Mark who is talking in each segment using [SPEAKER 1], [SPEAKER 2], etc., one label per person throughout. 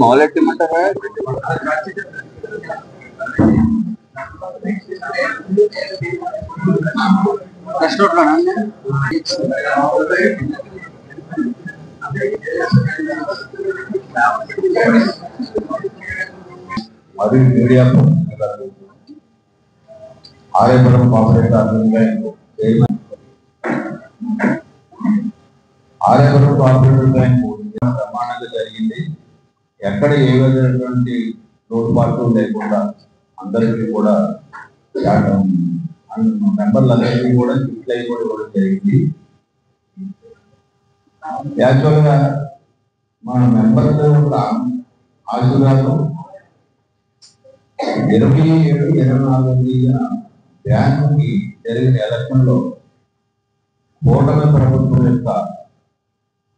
[SPEAKER 1] మొదలెట్టమంటారా?
[SPEAKER 2] మరియు media Aryapuram corporator Aryapuram corporator bank ప్రమాణంగా జరిగింది. ఎక్కడ ఏ విధమైనటువంటి లోటుపాట్లు లేకుండా అందరికీ కూడా మెంబర్లందరికీ కూడా గిఫ్ట్ అయిపోవడం జరిగింది. యాక్చువల్గా మన మెంబర్ల ఆశీర్వాదం 27-24 బ్యాంకుకి జరిగిన ఎలక్షన్లో కూటమి ప్రభుత్వం యొక్క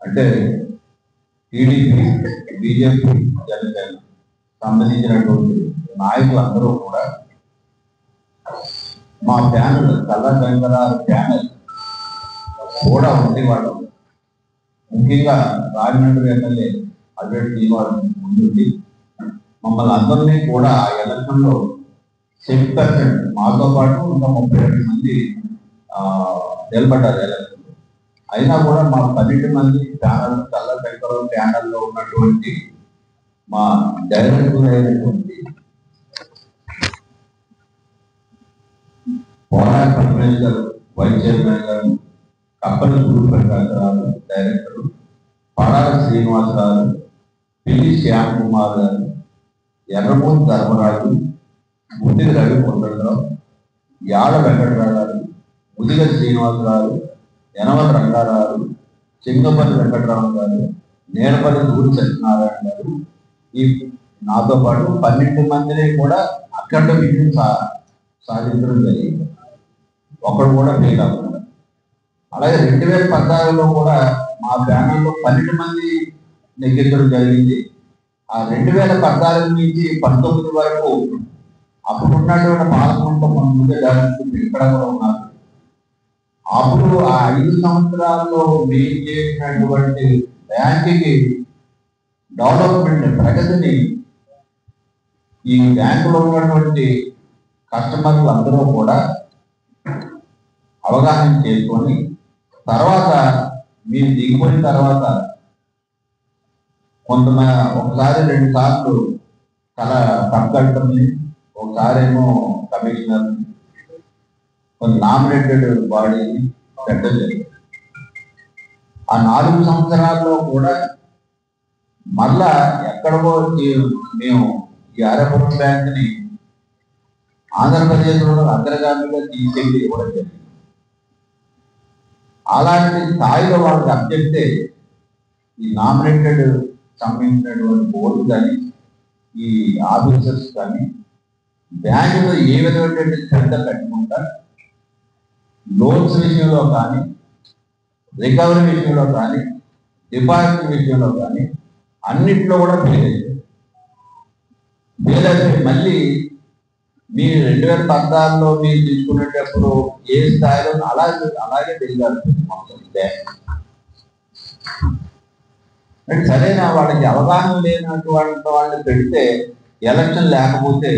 [SPEAKER 2] అంటే టీడీపీ, బీజేపీ, జనసేన సంబంధించినటువంటి నాయకులందరూ కూడా మా ప్యానల్ కల్లా వెంకటారు ప్యానల్ కూడా ఉండేవాళ్ళు. ముఖ్యంగా రాజమండ్రి ఎమ్మెల్యే అడ్వకేట్ శ్రీనివాస్ ముందుండి మమ్మల్ని అందరినీ కూడా ఆ ఎలక్షన్లో 6% మాతో పాటు ఇంకా 32 మంది నిలబడ్డారు ఎలక్షన్. అయినా కూడా మా 12 మంది ప్యానల్ కల్లా వెంకటారు ప్యానల్లో ఉన్నటువంటి మా డైరెక్టర్ అయినటువంటి పోరా పరమేశ్వర్ గారు, వైస్ చైర్మన్ గారు, కప్పల గురుప్రకాశ్ గారు డైరెక్టర్, పడాల శ్రీనివాసరావు, పిల్లి శ్యామ్ కుమార్ గారు, ఎర్రమూరి ధర్మరాజు, ముద్దిగ రవి కొండలరావు, యాడ వెంకటరావు గారు, ముదిగ శ్రీనివాసరావు, యనమల రంగారావు, చింగపల్లి వెంకటరావు గారు, నేలపల్లి ఊరి సత్యనారాయణ గారు, ఈ నాతో పాటు 12 మందిని కూడా అఖండ విజయం సాధించడం జరిగింది. ఒకడు కూడా ఫెయిల్ అవ్వకుండా. అలాగే 2014లో కూడా మా ప్యానల్లో 12 మంది నెగ్గించడం జరిగింది. ఆ 2014 నుంచి 19 వరకు అప్పుడు ఉన్నటువంటి పాలకులతో ముందే జరుగుతుంది ఇక్కడ కూడా ఉన్నారు. అప్పుడు ఆ 5 సంవత్సరాల్లో మేము చేసినటువంటి బ్యాంకుకి డెవలప్మెంట్ ప్రగతిని ఈ బ్యాంకులో ఉన్నటువంటి కస్టమర్లు అందరూ కూడా అవగాహన చేసుకొని తర్వాత మీరు దిగిపోయిన తర్వాత కొంతమంది ఒకసారి 2 సార్లు సబ్ కలెక్టర్ని, ఒకసారి ఏమో కమిషనర్, కొంత నామినేటెడ్ బాడీని పెట్టడం జరిగింది. ఆ 4 సంవత్సరాల్లో కూడా మళ్ళా ఎక్కడికో మేము ఈ ఆర్యపురం బ్యాంక్ని ఆంధ్రప్రదేశ్లో అగ్రగామిగా తీసుకెళ్ళి ఇవ్వడం జరిగింది. అలాంటి స్థాయిలో వాళ్ళకి అబ్జెక్టే ఈ నామినేటెడ్ సంబంధించినటువంటి బోర్డు కానీ ఈ ఆఫీసర్స్ కానీ బ్యాంకులో ఏ విధమైనటువంటి శ్రద్ధ పెట్టకుండా లోన్స్ విషయంలో కానీ, రికవరీ విషయంలో కానీ, డిపాజిట్ విషయంలో కానీ అన్నింటిలో కూడా ఫెయిల్ అయితే మళ్ళీ మీరు 2014లో మీరు తీసుకునేటప్పుడు ఏ స్థాయిలో అలాగే తెలియాల్సింది అంటే సరైన వాళ్ళకి అవగాహన లేనటువంటి వాళ్ళని పెడితే ఎలక్షన్ లేకపోతే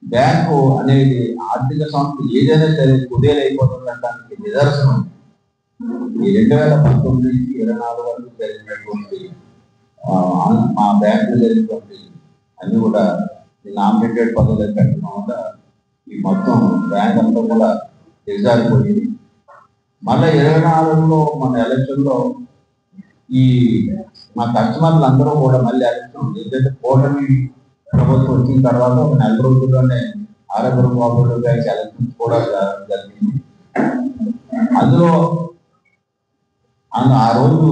[SPEAKER 2] బ్యాంకు అనేది ఆర్థిక సంస్థ ఏదైనా సరే కుదేలైపోతుందనడానికి నిదర్శనం ఈ 2019 నుంచి 24 వరకు జరిగినటువంటి మా బ్యాంకులో జరిగినటువంటి అన్ని కూడా నామినేటెడ్ పదవులు పెట్టడం వల్ల ఈ మొత్తం బ్యాంక్ అంతా కూడా దిగజారిపోయింది. మళ్ళీ 24లో మన ఎలక్షన్లో ఈ మా కస్టమర్లు అందరూ కూడా మళ్ళీ ఎలక్షన్ ఏదైతే కూటమి ప్రభుత్వం వచ్చిన తర్వాత ఒక 4 రోజుల్లోనే ఆర్యపురం కోఆపరేటివ్ బ్యాంక్ ఎలక్షన్స్ కూడా జరిగింది. అందులో ఆ రోజు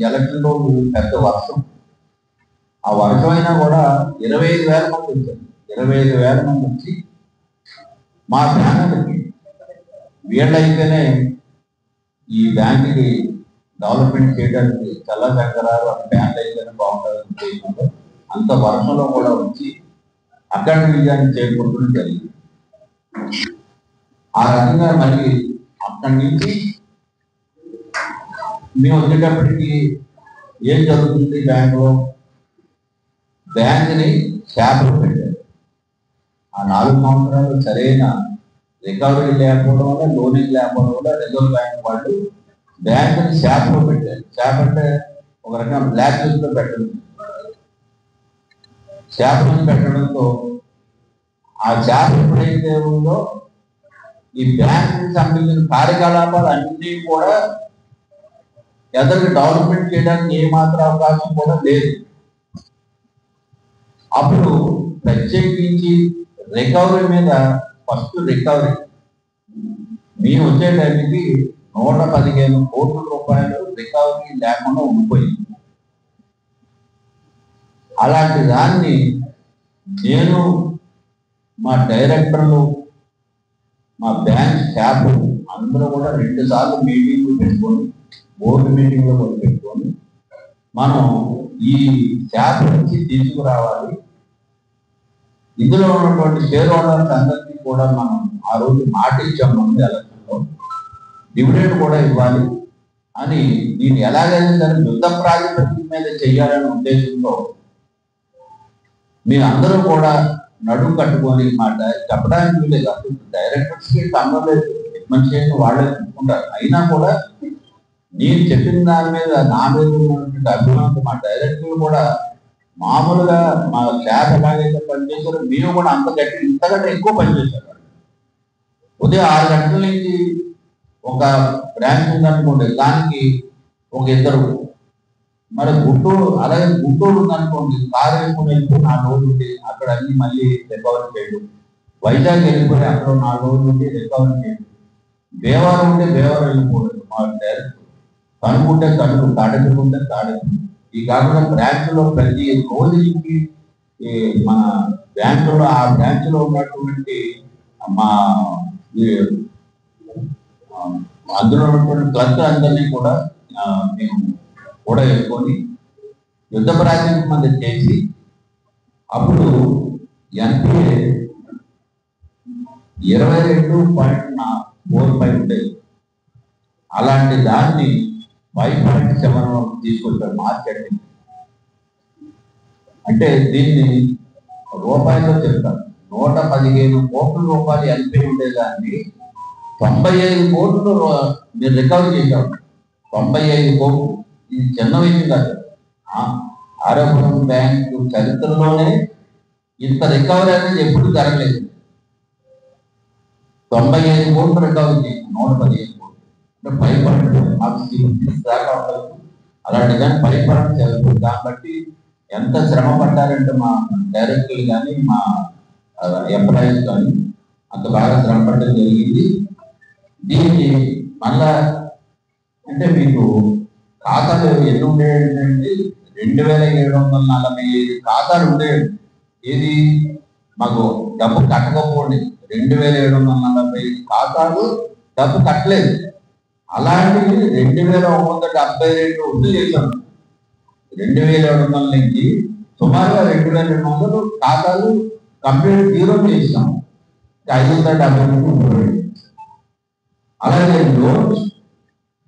[SPEAKER 2] ఎలక్షన్ రోజు పెద్ద వర్షం. ఆ వర్షం అయినా కూడా 25,000 మంది వచ్చారు. 25,000 మంది వచ్చి మా బ్యాంకుకి వీళ్ళైతేనే ఈ బ్యాంకుకి డెవలప్మెంట్ చేయడానికి చల్ల చక్కరాలు బ్యాంక్ అయితేనే బాగుంటుంది. అంత వర్షంలో కూడా వచ్చి అఖండ విజయాన్ని చేకూర్చడం జరిగింది. ఆ రకంగా మళ్ళీ అక్కడి నుంచి మేము వచ్చేటప్పటికి ఏం జరుగుతుంది బ్యాంకులో? బ్యాంకుని శాపలు పెట్టారు. ఆ 4 సంవత్సరాలు సరైన రికవరీ లేకపోవడం వల్ల, లోనింగ్ లేకపోవడం వల్ల రిజర్వ్ బ్యాంక్ వాళ్ళు బ్యాంకుని శాపలో పెట్టారు. శాప అంటే ఒక రకం బ్లాక్ లిస్ట్ లో పెట్టడం. శాపలను పెట్టడంతో ఆ శాప ఎప్పుడైతే ఉందో ఈ బ్యాంకు సంబంధించిన కార్యకలాపాలు అన్నీ కూడా ఎదరికి డెవలప్మెంట్ చేయడానికి ఏమాత్రం అవకాశం కూడా లేదు. అప్పుడు ప్రత్యేకించి రికవరీ మీద ఫస్ట్ రికవరీ మేము వచ్చే టైంకి 115 కోట్ల రూపాయలు రికవరీ లేకుండా ఉండిపోయింది. అలాంటి దాన్ని నేను, మా డైరెక్టర్లు, మా బ్యాంక్ స్టాఫ్ అందరూ కూడా 2 సార్లు మీటింగ్లు పెట్టుకొని, బోర్డు మీటింగ్లో కూడా పెట్టుకొని మనం ఈ స్టాఫ్ నుంచి తీసుకురావాలి. ఇందులో ఉన్నటువంటి షేర్ హోల్డర్స్ అందరికీ కూడా మనం ఆ రోజు మాట ఇచ్చాం ముందు ఎలక్షన్లో, డివిడెండ్ కూడా ఇవ్వాలి అని. దీన్ని ఎలాగైనా సరే యుద్ధ ప్రాతిపదిక మీద చెయ్యాలనే ఉద్దేశంతో మీరందరూ కూడా నడుము కట్టుకొని మాట చెప్పడానికి లేదు. అసలు డైరెక్టర్స్కి సంబంధం లేదు, మనిషి వాళ్ళే చెప్పుకుంటారు. అయినా కూడా నేను చెప్పిన దాని మీద నా మీద ఉన్నటువంటి అభిమానం మా డైరెక్టర్లు కూడా మామూలుగా మా స్టాఫ్ ఎలాగైతే పనిచేశారో మేము కూడా అంత గట్టి ఇంతకంటే ఎక్కువ పనిచేశారు. ఉదయం 6 గంటల నుంచి ఒక బ్రాంచ్ ఉందనుకోండి, దానికి ఒక 2, మరి గుంటూరు అలాగే గుంటూరు ఉందనుకోండి, కారు వేసుకుని వెళ్ళిపోయి 4 రోజులు ఉండి అక్కడ అన్ని మళ్ళీ రికవరీ చేయడం. వైజాగ్ వెళ్ళిపోయి అక్కడ 4 రోజులు ఉండి రికవరీ చేయడం. దేవారం ఉంటే దేవారం వెళ్ళిపోవడం. మా డైరెక్ట్ కనుక్కుంటే కనులు, తాడెత్తుకుంటే తాడెత్తు. ఈ కాకుండా బ్రాంచ్లో ప్రతి రోజుకి మన బ్యాంకులో ఆ బ్రాంచ్లో ఉన్నటువంటి మా అందులో ఉన్నటువంటి క్లర్క్ అందరినీ కూడా మేము కూడా వేసుకొని యుద్ధ ప్రాతిపదిక మీద చేసి, అప్పుడు ఎన్పిఏ 22.45 ఉండేది. అలాంటి దాన్ని 5.7 తీసుకొచ్చారు మార్కెట్. అంటే దీన్ని రూపాయల్లో చెప్తారు. 115 కోట్ల రూపాయలు ఎన్పిఏ ఉండేదాన్ని 95 కోట్లు మీరు రికవరీ చేశారు. 95 కోట్లు, ఇది చిన్న విషయం కాదు. ఆరోగ్యం బ్యాంకు చరిత్రలోనే ఇంత రికవరీ అనేది ఎప్పుడు జరగలేదు. 95 కోట్లు రికవరీ చేసి 115 కోట్లు అంటే 5% దాకా ఉండదు. అలాంటి దాన్ని 5% చేస్తారు. దాన్ని బట్టి ఎంత శ్రమ పడ్డారంటే మా డైరెక్టర్లు కానీ మా ఎంప్లాయీస్ కానీ అంత బాగా శ్రమ పడడం జరిగింది. దీనికి మళ్ళా అంటే మీకు ఖాతాలు ఎన్ని ఉండేయండి? 2745 ఖాతాలు ఉండేవి. ఏది మాకు డబ్బు కట్టకపోండి, 2745 ఖాతాలు డబ్బు కట్టలేదు. అలాంటివి 2172 వృద్ధి చేశాను. 2700 నుంచి సుమారుగా 2200 ఖాతాలు కంప్లీట్ జీరో చేసాం. 570 అలాగే లోన్స్,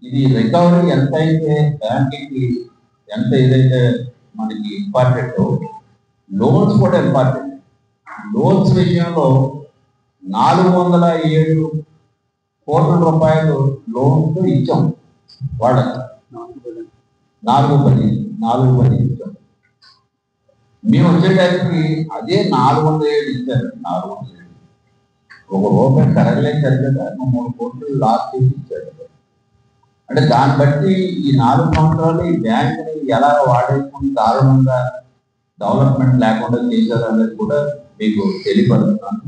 [SPEAKER 2] ఇది రికవరీ ఎంత అయితే బ్యాంకింగ్కి ఎంత ఏదైతే మనకి ఇంపార్టెంట్, లోన్స్ కూడా ఇంపార్టెంట్. లోన్స్ విషయంలో 407 కోట్ల రూపాయలు లోన్స్ ఇచ్చాం వాళ్ళకి. 410 ఇచ్చాం. మేము వచ్చేటప్పటికి అదే 407 ఇచ్చారు. 407 ₹1 కరగలేదు సరిగ్గా 3 కోట్లు లాస్ చేసి ఇచ్చారు. అంటే దాన్ని బట్టి ఈ 4 సంవత్సరాలు ఈ బ్యాంకుని ఎలా వాడేసుకుని దారుణంగా డెవలప్మెంట్ లేకుండా చేశారు అనేది కూడా మీకు తెలియపరుస్తున్నాను.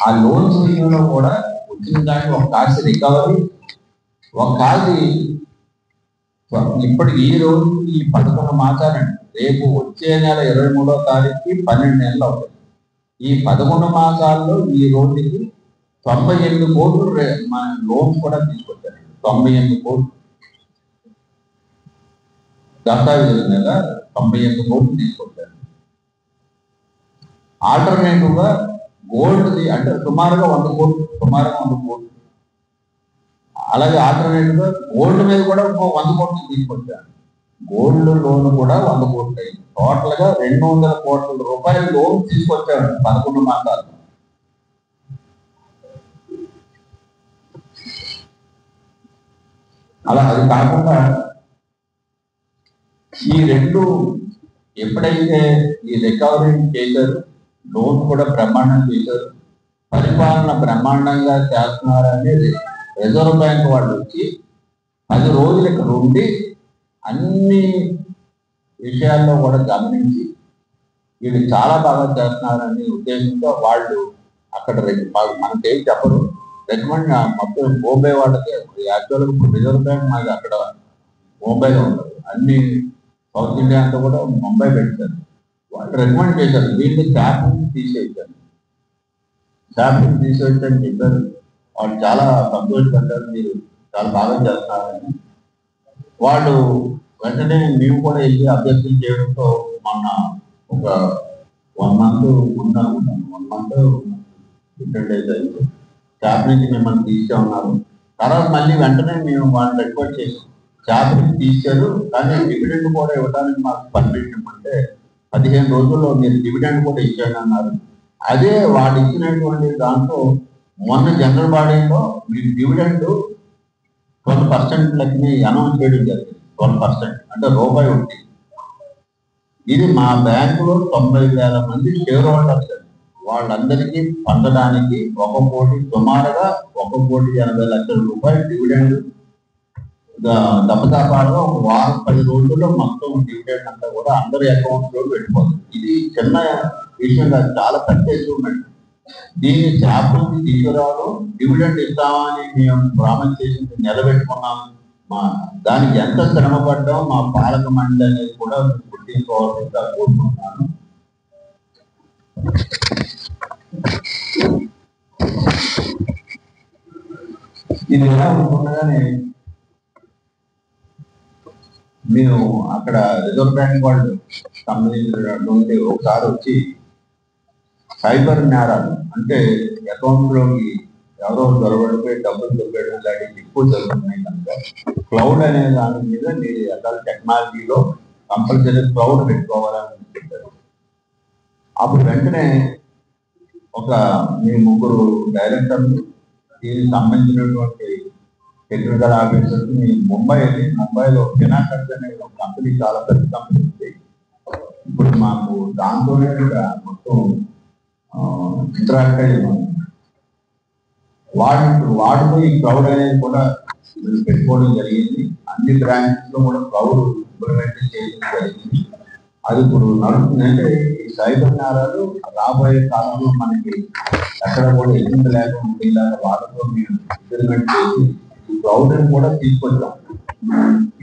[SPEAKER 2] ఆ లోన్స్ విషయంలో కూడా వచ్చిన దానికి ఒక కాసి రికవరీ, ఒక కాసి ఇప్పటికి ఈ రోజు ఈ 11 మాసాలండి. రేపు వచ్చే నెల 23వ తారీఖుకి 12 నెలలు అవుతాయి. ఈ 11 మాసాల్లో ఈ రోజుకి 98 కోట్లు మన లోన్స్ కూడా తీసుకొచ్చారు. 98 కోట్లు దస్తావేజుల మీద 98 కోట్లు తీసుకొచ్చారు. ఆల్టర్నేటివ్ గా గోల్డ్ అంటే సుమారుగా 100 కోట్లు అలాగే ఆల్టర్నేటివ్ గా గోల్డ్ మీద కూడా ఇంకో 100 కోట్లు తీసుకొచ్చాను. గోల్డ్ లోన్ కూడా 100 కోట్లు అయింది. టోటల్ గా 200 కోట్ల రూపాయల లోన్ తీసుకొచ్చాడు 11 మాసాలు. అలా అది కాకుండా ఈ రెండు ఎప్పుడైతే ఈ రికవరీ చేశారు, లోన్ కూడా బ్రహ్మాండం చేశారు, పరిపాలన బ్రహ్మాండంగా చేస్తున్నారని రిజర్వ్ బ్యాంక్ వాళ్ళు వచ్చి 10 రోజులు ఇక్కడ ఉండి అన్ని విషయాల్లో కూడా గమనించి వీళ్ళు చాలా బాగా చేస్తున్నారని ఉద్దేశంతో వాళ్ళు అక్కడ మనకేం చెప్పరు, రికమెండ్ మొత్తం బొంబే వాళ్ళకి యాక్చువల్గా రిజర్వ్ బ్యాంక్ మాది అక్కడ బొంబైలో ఉంటుంది, అన్ని సౌత్ ఇండియా అంతా కూడా ముంబై పెట్టారు. వాళ్ళు రికమెండ్ చేశారు వీళ్ళు క్యాప్ని తీసేసారు, క్యాప్ని తీసేయచ్చని చెప్పారు. వాళ్ళు చాలా సంతోషపడ్డారు, మీరు చాలా బాగా చేస్తున్నారని. వాళ్ళు వెంటనే మేము కూడా వెళ్ళి అభ్యర్థన చేయడంతో మొన్న ఒక 1 మంత్ ఉందనుకుంటాను, 1 మంత్ 15 days అయింది క్యాబ్ నుంచి మిమ్మల్ని తీసే ఉన్నారు. తర్వాత మళ్ళీ వెంటనే మేము వాళ్ళని రిక్వెస్ట్ చేసాం, క్యాబ్ నుంచి తీశారు కానీ డివిడెండ్ కూడా ఇవ్వడానికి మాకు పర్మిషన్ ఇవ్వమంటే 15 రోజుల్లో మీరు డివిడెండ్ కూడా ఇచ్చాను అన్నారు. అదే వాళ్ళు ఇచ్చినటువంటి దాంట్లో మొన్న జనరల్ బాడీలో మీరు డివిడెండ్ 12% లెక్కని అనౌన్స్ చేయడం జరిగింది. 12% అంటే రూపాయి ఉంది. ఇది మా బ్యాంకులో 90,000 మంది షేర్ హోల్డర్స్, వాళ్ళందరికీ పొందడానికి 1 కోటి సుమారుగా 1,80,00,000 రూపాయలు డివిడెండ్ దప్పదాపాలుగా ఒక వారం 10 రోజుల్లో మొత్తం డివిడెండ్ అంతా కూడా అందరి అకౌంట్స్ లో వెళ్ళిపోతుంది. ఇది చిన్న విషయం కాదు, చాలా పెద్ద అచీవ్మెంట్. దీన్ని క్యాబ్ నుంచి తీసుకురావడం, డివిడెండ్ ఇస్తామని మేము ప్రామిస్ చేసి నిలబెట్టుకున్నాం. దానికి ఎంత శ్రమ పడ్డాం మా పాలక మండలి అనేది కూడా గుర్తించుకోవాల్సిందిగా కోరుకుంటున్నాను. ఇది ఎలా ఉంటుండగానే మేము అక్కడ రిజర్వ్ బ్యాంక్ వాళ్ళు సంబంధించిన నుండి ఒకసారి వచ్చి సైబర్ నేరాలు అంటే అకౌంట్లోకి ఎవరో దొరబడిపోయి డబ్బులు దొరకడం లాంటివి ఎక్కువ జరుగుతున్నాయి కనుక క్లౌడ్ అనే దాని మీద మీరు ఎక్కడ టెక్నాలజీలో కంపల్సరీ క్లౌడ్ పెట్టుకోవాలని చెప్పారు. అప్పుడు వెంటనే ఒక మీ 3 డైరెక్టర్లు దీనికి సంబంధించినటువంటి టెక్నికల్ ఆఫీసర్స్ మీ ముంబైలో ఫినాకర్స్ అనే ఒక కంపెనీ, చాలా పెద్ద కంపెనీ ఉంది. ఇప్పుడు మాకు దాంతోనే మొత్తం ఇంటరాక్ట్ అయ్యి వాడుతూ ఈ క్లౌడ్ అనేది కూడా పెట్టుకోవడం జరిగింది. అన్ని బ్రాంచెస్ లో కూడా క్లౌడ్ ఇంప్లిమెంట్ చేయడం జరిగింది. అది ఇప్పుడు నడుస్తుందంటే ఈ సైబర్ నేరాలు రాబోయే కాలంలో మనకి ఎక్కడ కూడా ఎదురు లేకుండా ఇలాగ వాళ్ళతో మేము ఇంప్లిమెంట్ చేసి ఈ క్లౌడ్ కూడా తీసుకొచ్చాం.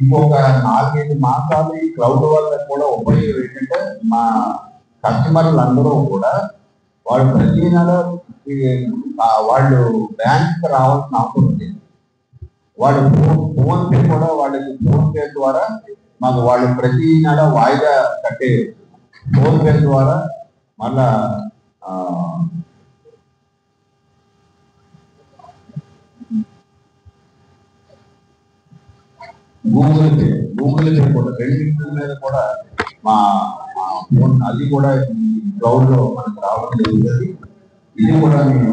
[SPEAKER 2] ఇంకొక 4-5 మాసాలు ఈ క్లౌడ్ వల్ల కూడా ఉపయోగం ఏంటంటే మా కస్టమర్లు అందరూ కూడా వాళ్ళు ప్రతి నెల వాళ్ళు బ్యాంక్ రావాల్సిన అవసరం ఉంది. వాళ్ళు ఫోన్ పే కూడా వాళ్ళకి ఫోన్ పే ద్వారా మాకు వాళ్ళు ప్రతి నెల వాయిదా కట్టే ఫోన్ పే ద్వారా మళ్ళా గూగుల్ పే కూడా రెండింటి మీద కూడా మా ఫోన్ అది కూడా క్లౌడ్ లో మనకు రావడం జరుగుతుంది. ఇది కూడా నేను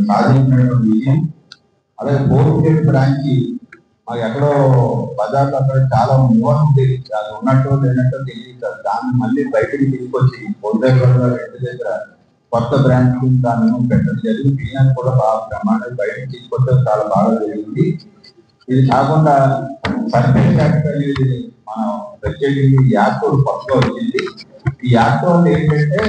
[SPEAKER 2] సాధించినటువంటి విజయం. అలాగే పోర్ట్ బ్రాంచ్ మాకు ఎక్కడో బజార్లో అక్కడ చాలా మూల ఉండేది, అది ఉన్నట్టు లేనట్టు తెలియదు. దాన్ని మళ్ళీ బయటకి తీసుకొచ్చి పొద్దుగల ఇంటి దగ్గర కొత్త బ్రాంచ్ దాన్ని పెట్టడం జరిగింది. బిజినెస్ కూడా బాగా ప్రమాణం బయటకు తీసుకొచ్చడం చాలా బాగా జరిగింది. ఇది కాకుండా సర్వీస్ యాక్ట్ అనేది మనం ప్రత్యేకించి యాక్ట్ కొత్తగా వచ్చింది. ఈ యాక్ట్ వల్ల ఏంటంటే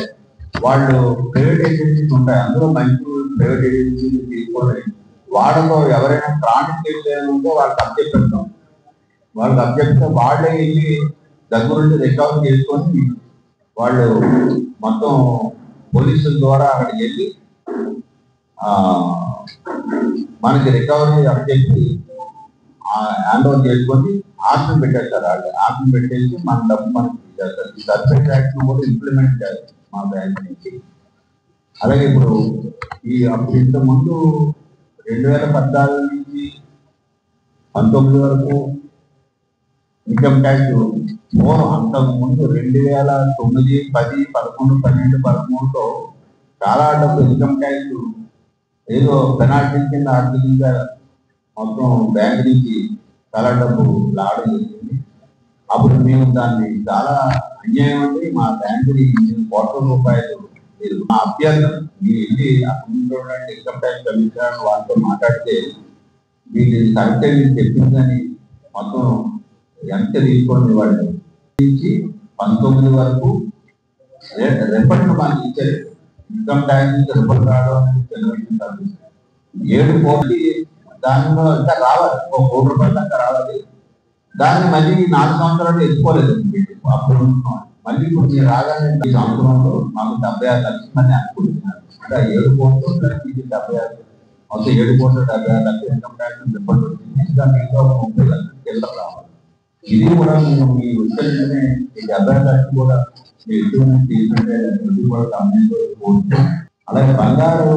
[SPEAKER 2] వాళ్ళు ప్రైవేట్ ఏజెన్సీస్ ఉంటాయి, అందులో మంచి ప్రైవేట్ ఏజెన్సీస్ తీసుకొని వాళ్ళతో ఎవరైనా క్రానిక్ కేసు ఉంటే వాళ్ళకి అబ్జెక్ట్ పెడతాం. వాళ్ళకి అబ్జెక్ట్ వాళ్ళే వెళ్ళి దగ్గరుండి రికవరీ చేసుకొని వాళ్ళు మొత్తం పోలీసుల ద్వారా అక్కడికి వెళ్ళి మనకి రికవరీ అబ్జెక్ట్ హ్యాండ్ ఓవర్ చేసుకొని ఆప్షన్ పెట్టేస్తారు. వాళ్ళు ఆప్షన్ పెట్టేసి మన డబ్బు మనకి ఇచ్చేస్తారు. ఈ సర్వీస్ యాక్ట్ కూడా ఇంప్లిమెంట్ చేయాలి మా బ్యాంక్ నుంచి. అలాగే ఇప్పుడు అప్పుడు ఇంతకుముందు 2014 నుంచి 19 వరకు ఇన్కమ్ ట్యాక్స్ అంతకు ముందు 2009, 10, 11, 12, 13తో చాలా డబ్బు ఇన్కమ్ ట్యాక్స్ ఏదో పెనాల్టీ కింద ఆర్థికంగా మొత్తం బ్యాంక్ నుంచి చాలా డబ్బు లాగడం జరిగింది. అప్పుడు మేము దాన్ని చాలా అన్యాయం అంటే మా బ్యాంకుని కోట్ల రూపాయలు మీరు మా అభ్యర్థన మీరు వెళ్ళి అక్కడ ఇన్కమ్ ట్యాక్స్ కమిషనర్ వాళ్ళతో మాట్లాడితే వీళ్ళు కరెక్టే మీరు చెప్పిందని మొత్తం ఎంత తీసుకోండి వాళ్ళు నుంచి 19 వరకు రిఫండ్ మనకి ఇచ్చారు. ఇన్కమ్ ట్యాక్స్ నుంచి రిఫండ్ రావడం అనేది చిన్న విషయం కాదు. 7 కోట్లు దానిలో ఇంకా రావాలి, 1 కోటి రూపాయలు దాకా రావాలి. దాన్ని మళ్ళీ 4 సంవత్సరాలు ఎత్తుకోలేదు. అప్పుడు మళ్ళీ ఇప్పుడు మీరు రాగానే ఈ సంవత్సరంలో మాకు 76 లక్షలు మంది అనుకుంటున్నారు. అంటే 7 కోట్లు 76 మొత్తం 7 కోట్ల 76 లక్షలు ఇన్కమ్ ట్యాక్స్ రిఫండ్ వచ్చింది. దాన్ని ఇంకా 30 లక్షలు కేంద్రం రావాలి. ఇది కూడా మేము మీ ఉత్తరనే ఈ 70 లక్షలు కూడా మీ ఎటువంటి తీసుకుంటే కూడా గమనించుకోవచ్చు. అలాగే బంగారు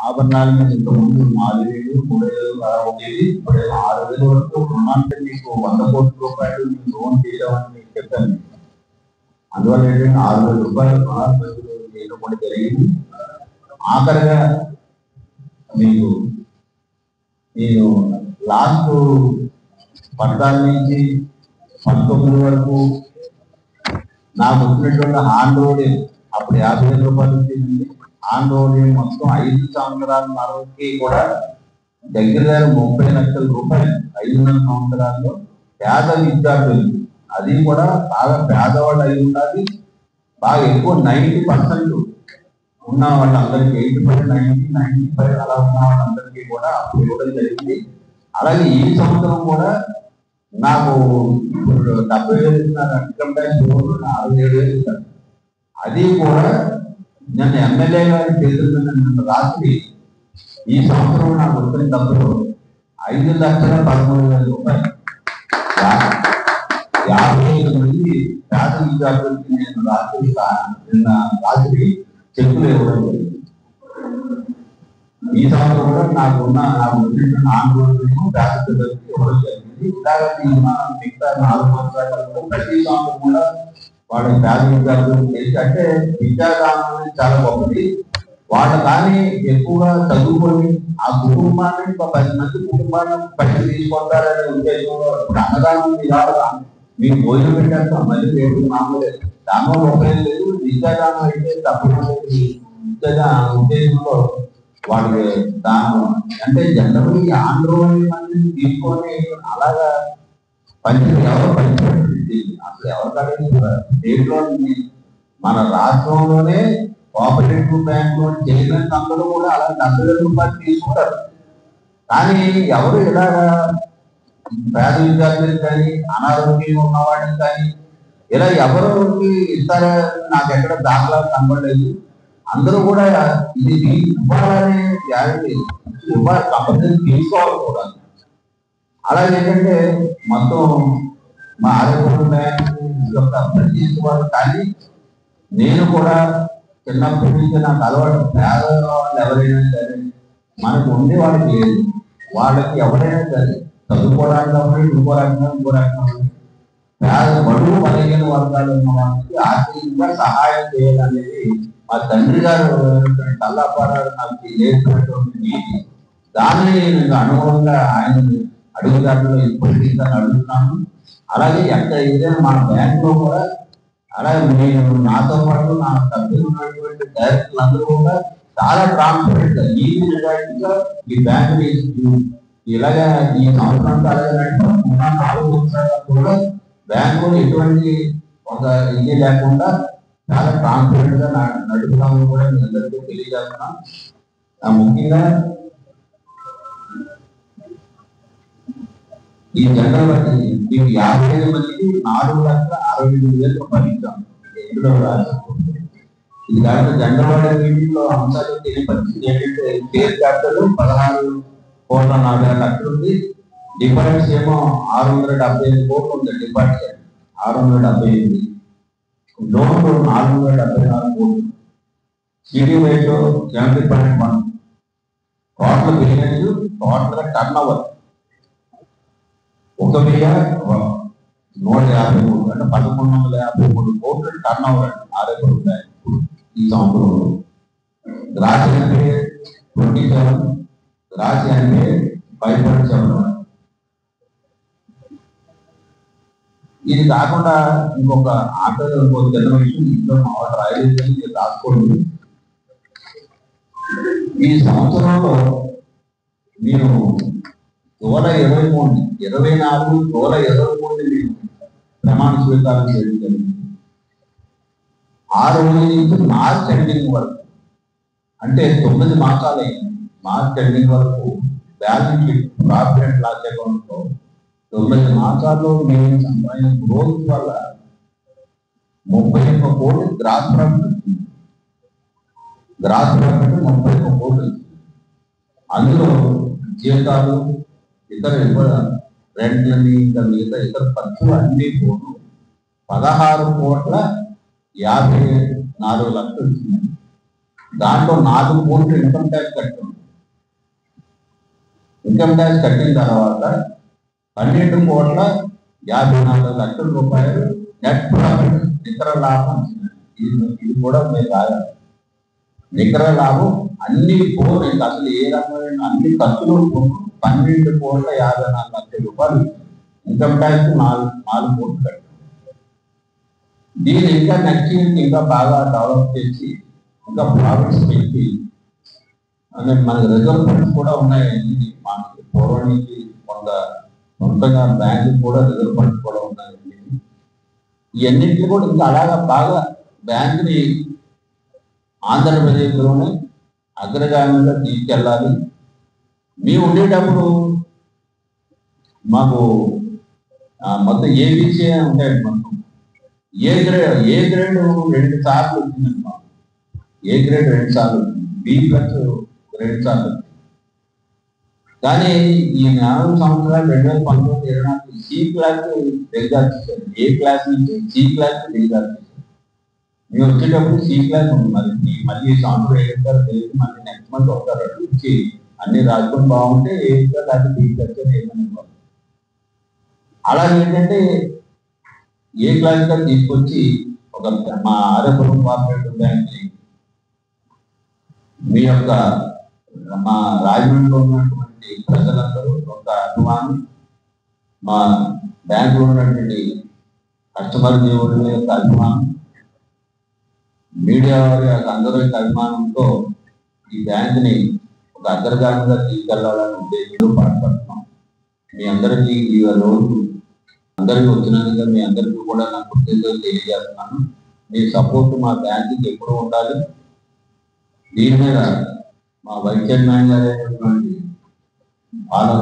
[SPEAKER 2] ఆభరణాల మీద ఇంతకుముందు 4,000, 3,000 అలా ఉండేది. ఇప్పుడు 6,000 వరకు రుణానికి మీకు 100 కోట్ల రూపాయలు మీకు లోన్ తీయడం మీకు చెప్పాను. అందువల్ల ఏంటంటే 6,000 రూపాయలు రుణాలు చేయడం కూడా జరిగింది. ఆఖరిగా మీకు నేను లాస్ట్ 14 నుంచి 19 వరకు నాకు వచ్చినటువంటి ఆన్ రోడ్ అప్పుడు 50,000 రూపాయలు వచ్చింది. ఆన్ రోడ్ మొత్తం 5 సంవత్సరాలకి కూడా దగ్గర 30 లక్షల రూపాయలు 5 సంవత్సరాల్లో పేద విద్యార్థులు, అది కూడా బాగా పేదవాళ్ళు అయి ఉండాలి. బాగా ఎక్కువ 90% ఉన్న వాళ్ళందరికీ 80%, 95 అలా ఉన్న వాళ్ళందరికీ కూడా అప్పుడు ఇవ్వడం జరిగింది. అలాగే ఈ సంవత్సరం కూడా నాకు ఇప్పుడు 70,000 ఇస్తున్నారు. ఇన్కమ్ ట్యాక్స్ 67,000 ఇస్తారు. అది కూడా నన్ను ఎమ్మెల్యే గారి చేతుల్లో రాత్రి ఈ సంవత్సరం నాకు వచ్చిన డబ్బులు 5,13,000 రూపాయలు 55 మంది పేద విద్యార్థులకి నేను రాత్రి చెక్కులు ఇవ్వడం జరిగింది. ఈ సంవత్సరం కూడా నాకు వచ్చిన ఆందోళన పేద పిల్లలకి ఇవ్వడం జరిగింది. ఇలాగ మిగతా 4 సంవత్సరాలు ప్రతి సంవత్సరం కూడా వాళ్ళ పేద విద్యార్థులు చేసి, అంటే విద్యాదానం అనేది చాలా గొప్పది. వాళ్ళు కానీ ఎక్కువగా చదువుకొని ఆ కుటుంబాన్ని 10 మంది కుటుంబాన్ని పైకి తీసుకొస్తారనే ఉద్దేశంలో ఇప్పుడు అన్నదానం ఇలా మీకు భోజనం పెట్టారు మళ్ళీ రేపు మామూలు దానివల్ల ఉపయోగం లేదు. విద్యాదానం అయితే తప్పకుండా ఉద్దేశంలో వాళ్ళకి దానం అంటే జనరల్ ఈ ఆంధ్రోని మందిని తీసుకొని అలాగా ఎవరు పంచిపెట్టింది అసలు ఎవరు కాదు. స్టేట్లో మన రాష్ట్రంలోనే కోఆపరేటివ్ బ్యాంక్ లోని చైర్మన్ అందరూ కూడా అలా 70,000 రూపాయలు తీసుకుంటారు. కానీ ఎవరు ఇలాగా పేద విద్యార్థులకు కానీ అనారోగ్యం ఉన్నవాడికి కానీ ఇలా ఎవరికి ఇస్తారా నాకు ఎక్కడ దాఖలాలు కనబడలేదు. అందరూ కూడా ఇది ఇవ్వాలనే గ్యారెంటీ ఇవ్వాలి, కంపల్సరీ తీసుకోవాలి కూడా. అలాగే ఏంటంటే మొత్తం మా ఆరోగ్య బ్యాంక్ యొక్క తీసుకోవాలి. కానీ నేను కూడా చిన్నప్పటి నుంచి నాకు అలవాటు పేదవాళ్ళు ఎవరైనా సరే మనకు ఉండే వాళ్ళకి లేదు, వాళ్ళకి ఎవరైనా సరే చదువుకోవడానికి ఇంకో రకంగా పేద బడుగు బలహీన వర్గాలు ఉన్న వాళ్ళకి ఆర్థికంగా సహాయం చేయాలనేది మా తండ్రి గారు తల్లాపారాలు నాకు నేర్పినటువంటి నీతి. దాన్ని నేను అనుగుణంగా ఆయన అడుగుదారులు ఇప్పటికీ అడుగుతున్నాను. అలాగే ఎక్కడ ఏదైనా మన బ్యాంక్ లో కూడా అలాగే నేను నాతో పాటు నా సభ్యులు ఉన్నటువంటి డైరెక్టర్లు అందరూ కూడా చాలా ట్రాన్స్పరెంట్ గా ఈ నిజాయితీగా ఈ బ్యాంక్ ఇలాగా ఈ సంవత్సరంతో అలాగే 4 సంవత్సరాలు కూడా బ్యాంకులు ఎటువంటి ఒక ఇది లేకుండా చాలా ట్రాన్స్పరెంట్ గా నడుపుతామని కూడా మీ అందరికీ తెలియజేస్తున్నాం. ముఖ్యంగా ఈ జనరల్ మీకు 55 మందికి 4,65,000 రూపాయలు ఇచ్చాం. ఎందులో ఇది కాకుండా జనరల్ మీటింగ్ లో అంశాలు తెలియపరిచింది ఏంటంటే షేర్ క్యాపిటల్ 16,40,00,000 ఉంది. డిపాజిట్స్ ఏమో 675 కోట్లు ఉంది. డిపాజిట్ 678, లోన్లు 474 కోట్లు, CD rate 70.1, total business total turnover 1,153 అంటే 1,153 కోట్లు టర్న్ ఓవర్ ఆరోగ్య బ్యాంకు ఈ సంవత్సరంలో. Gross NPA 27, gross NPA 5.7. ఇది కాకుండా ఇంకొక ఆటోలో ఇంకొక చిన్న విషయం ఇంట్లో మావాడు రాయలేదు, రాసుకోండి. ఈ సంవత్సరంలో మీరు జూలై 23, 24 జూలై 23 మీరు ప్రమాణ స్వీకారం చేయడం జరిగింది. ఆ రోజు నుంచి మార్చ్ ఎండింగ్ వరకు, అంటే 9 మాసాలు అయింది. మార్చ్ ఎండింగ్ వరకు balance sheet profit and loss అకౌంట్లో 9 మాసాల్లో మేము సంపాదించిన గ్రోత్ వల్ల 31 కోట్లు గ్రాస్ ప్రాఫిట్ వచ్చింది. గ్రాస్ ప్రాఫిట్ 31 కోట్లు వచ్చింది. అందులో జీతాలు, ఇతర రెంట్లని, ఇంకా మిగతా ఇతర ఖర్చులు అన్ని పోను 16,54 లక్షలు వచ్చింది. దాంట్లో 4 కోట్లు ఇన్కమ్ ట్యాక్స్ కట్టాం. ఇన్కమ్ ట్యాక్స్ కట్టిన తర్వాత 12,54 లక్షల రూపాయలు నెట్ ప్రాఫిట్ నికర లాభం వచ్చింది. ఇది కూడా మీరు రాయాలి. నికర లాభం అన్ని పోను, ఇంకా అసలు ఏ రకమైన అన్ని ఖర్చులు 12,54 లక్షల రూపాయలు. ఇన్కమ్ ట్యాక్స్ 4 కోట్లు కట్టాం. దీన్ని ఇంకా నెక్స్ట్ ఇయర్ ఇంకా బాగా డెవలప్ చేసి ఇంకా ప్రాఫిట్స్ పెంచి, మనకి రిజర్వ్ ఫండ్స్ కూడా ఉన్నాయి. మనకి పూర్వం నుంచి కొంత సొంతంగా బ్యాంకు కూడా రిజర్వ్ ఫండ్స్ కూడా ఉన్నాయండి. ఇవన్నింటినీ కూడా ఇంకా అలాగా బాగా బ్యాంకుని ఆంధ్రప్రదేశ్లోనే అగ్రగామిగా తీసుకెళ్ళాలి. మేము ఉండేటప్పుడు మాకు మొత్తం ఏబీసీ ఉంటాయండి. మొత్తం ఏ గ్రేడ్ 2 సార్లు వచ్చిందండి. మాకు ఏ గ్రేడ్ 2 సార్లు, బి ప్లస్ 2 సార్లు. కానీ ఈ 4 సంవత్సరాలు 2019, 24 సి క్లాస్ దిగజారు చేశారు. ఏ క్లాస్ నుంచి సి క్లాస్ దిగజారు చేశారు. మేము వచ్చేటప్పుడు సి క్లాస్ ఉంది. మళ్ళీ ఈ సంవత్సరం ఏ క్లాస్ తెలియదు. మళ్ళీ నెక్స్ట్ మంత్ ఒకసారి వచ్చి అన్ని రాసుకొని బాగుంటే ఏ క్లాస్ అది బి క్లాస్ ఏమని. అలాగే ఏంటంటే ఏ క్లాస్ గా తీసుకొచ్చి ఒక మా ఆరోగ్య కోఆపరేటివ్ బ్యాంక్ మీ యొక్క మా రాజమండ్రిలో ఉన్నటువంటి ప్రజలందరూ ఒక అభిమానం, మా బ్యాంకులో ఉన్నటువంటి కస్టమర్ దేవుడి యొక్క అభిమానం, మీడియా వారి యొక్క అందరి యొక్క అభిమానంతో ఈ బ్యాంకుని ఒక అగ్రగామిగా తీసుకెళ్లాలని ఉద్దేశంతో పాటుపడుతున్నాం. మీ అందరికీ ఈ రోజు అందరికీ వచ్చినందుకు మీ అందరికీ కూడా నా కృతజ్ఞతలు తెలియజేస్తున్నాను. మీ సపోర్ట్ మా బ్యాంకుకి ఎప్పుడు ఉండాలి. దీని మీద మా వైస్ చైర్మన్ గారు అయినటువంటి పాలన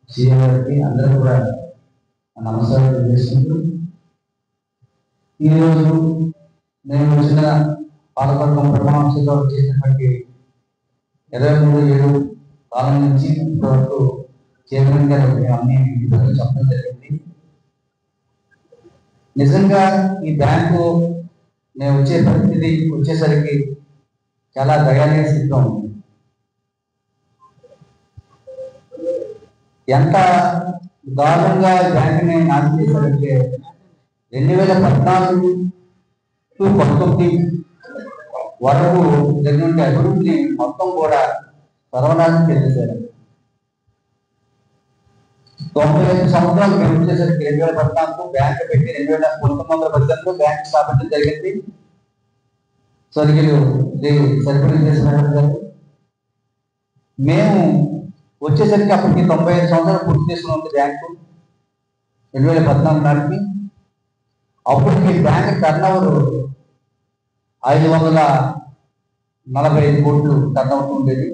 [SPEAKER 2] సీఎం గారికి అందరూ కూడా నమస్కారం తెలియజేస్తుంటూ, ఈరోజు నేను వచ్చిన పాలకవర్గం ప్రమాణ స్వీకారం చేసినటువంటి 23/7 కాలం నుంచి ఇప్పటివరకు చైర్మన్ గారు అన్ని విధాలు చెప్పడం జరిగింది. నిజంగా ఈ బ్యాంకు నేను వచ్చే పరిస్థితి వచ్చేసరికి చాలా దయానీయ స్థితిలో ఉంది. ఎంత దారుణంగా బ్యాంకుని నాశనం చేశారంటే 2014 to 19 వరకు జరిగిన అభివృద్ధిని మొత్తం కూడా సర్వనాశనం చేసేశారు. 95 సంవత్సరాలు గెలిచేసరికి 2014 బ్యాంకు పెట్టి 1910 బ్యాంకు స్థాపించడం జరిగింది. సరిపడి చేసిన మేము వచ్చేసరికి అప్పటికి 95 సంవత్సరాలు పూర్తి చేసుకుని ఉంది బ్యాంకు 2014 నాటికి. అప్పటికి బ్యాంక్ టర్న్ ఓవర్ 545 కోట్లు టర్న్ ఓవర్ ఉండేది.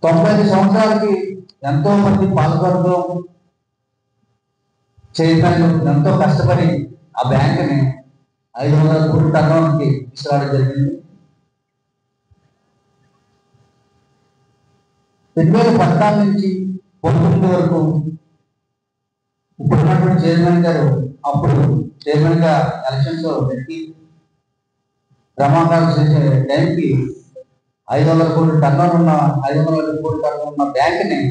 [SPEAKER 2] 95 సంవత్సరాలకి ఎంతో మంది పాల్గొనడం చైర్మన్ ఎంతో కష్టపడి ఆ బ్యాంకుని 500 కోట్ల టర్న్ ఓవర్కి తీసుకురావడం జరిగింది. 2014 నుంచి 19 వరకు ఇప్పుడున్నటువంటి చైర్మన్ గారు అప్పుడు చైర్మన్ గా ఎలక్షన్స్ పెట్టి ప్రమాణాలు చేసే టైంకి
[SPEAKER 1] 500 కోట్ల టర్నోవర్ ఉన్న 500 కోట్ల టర్నోవర్ ఉన్న బ్యాంకుని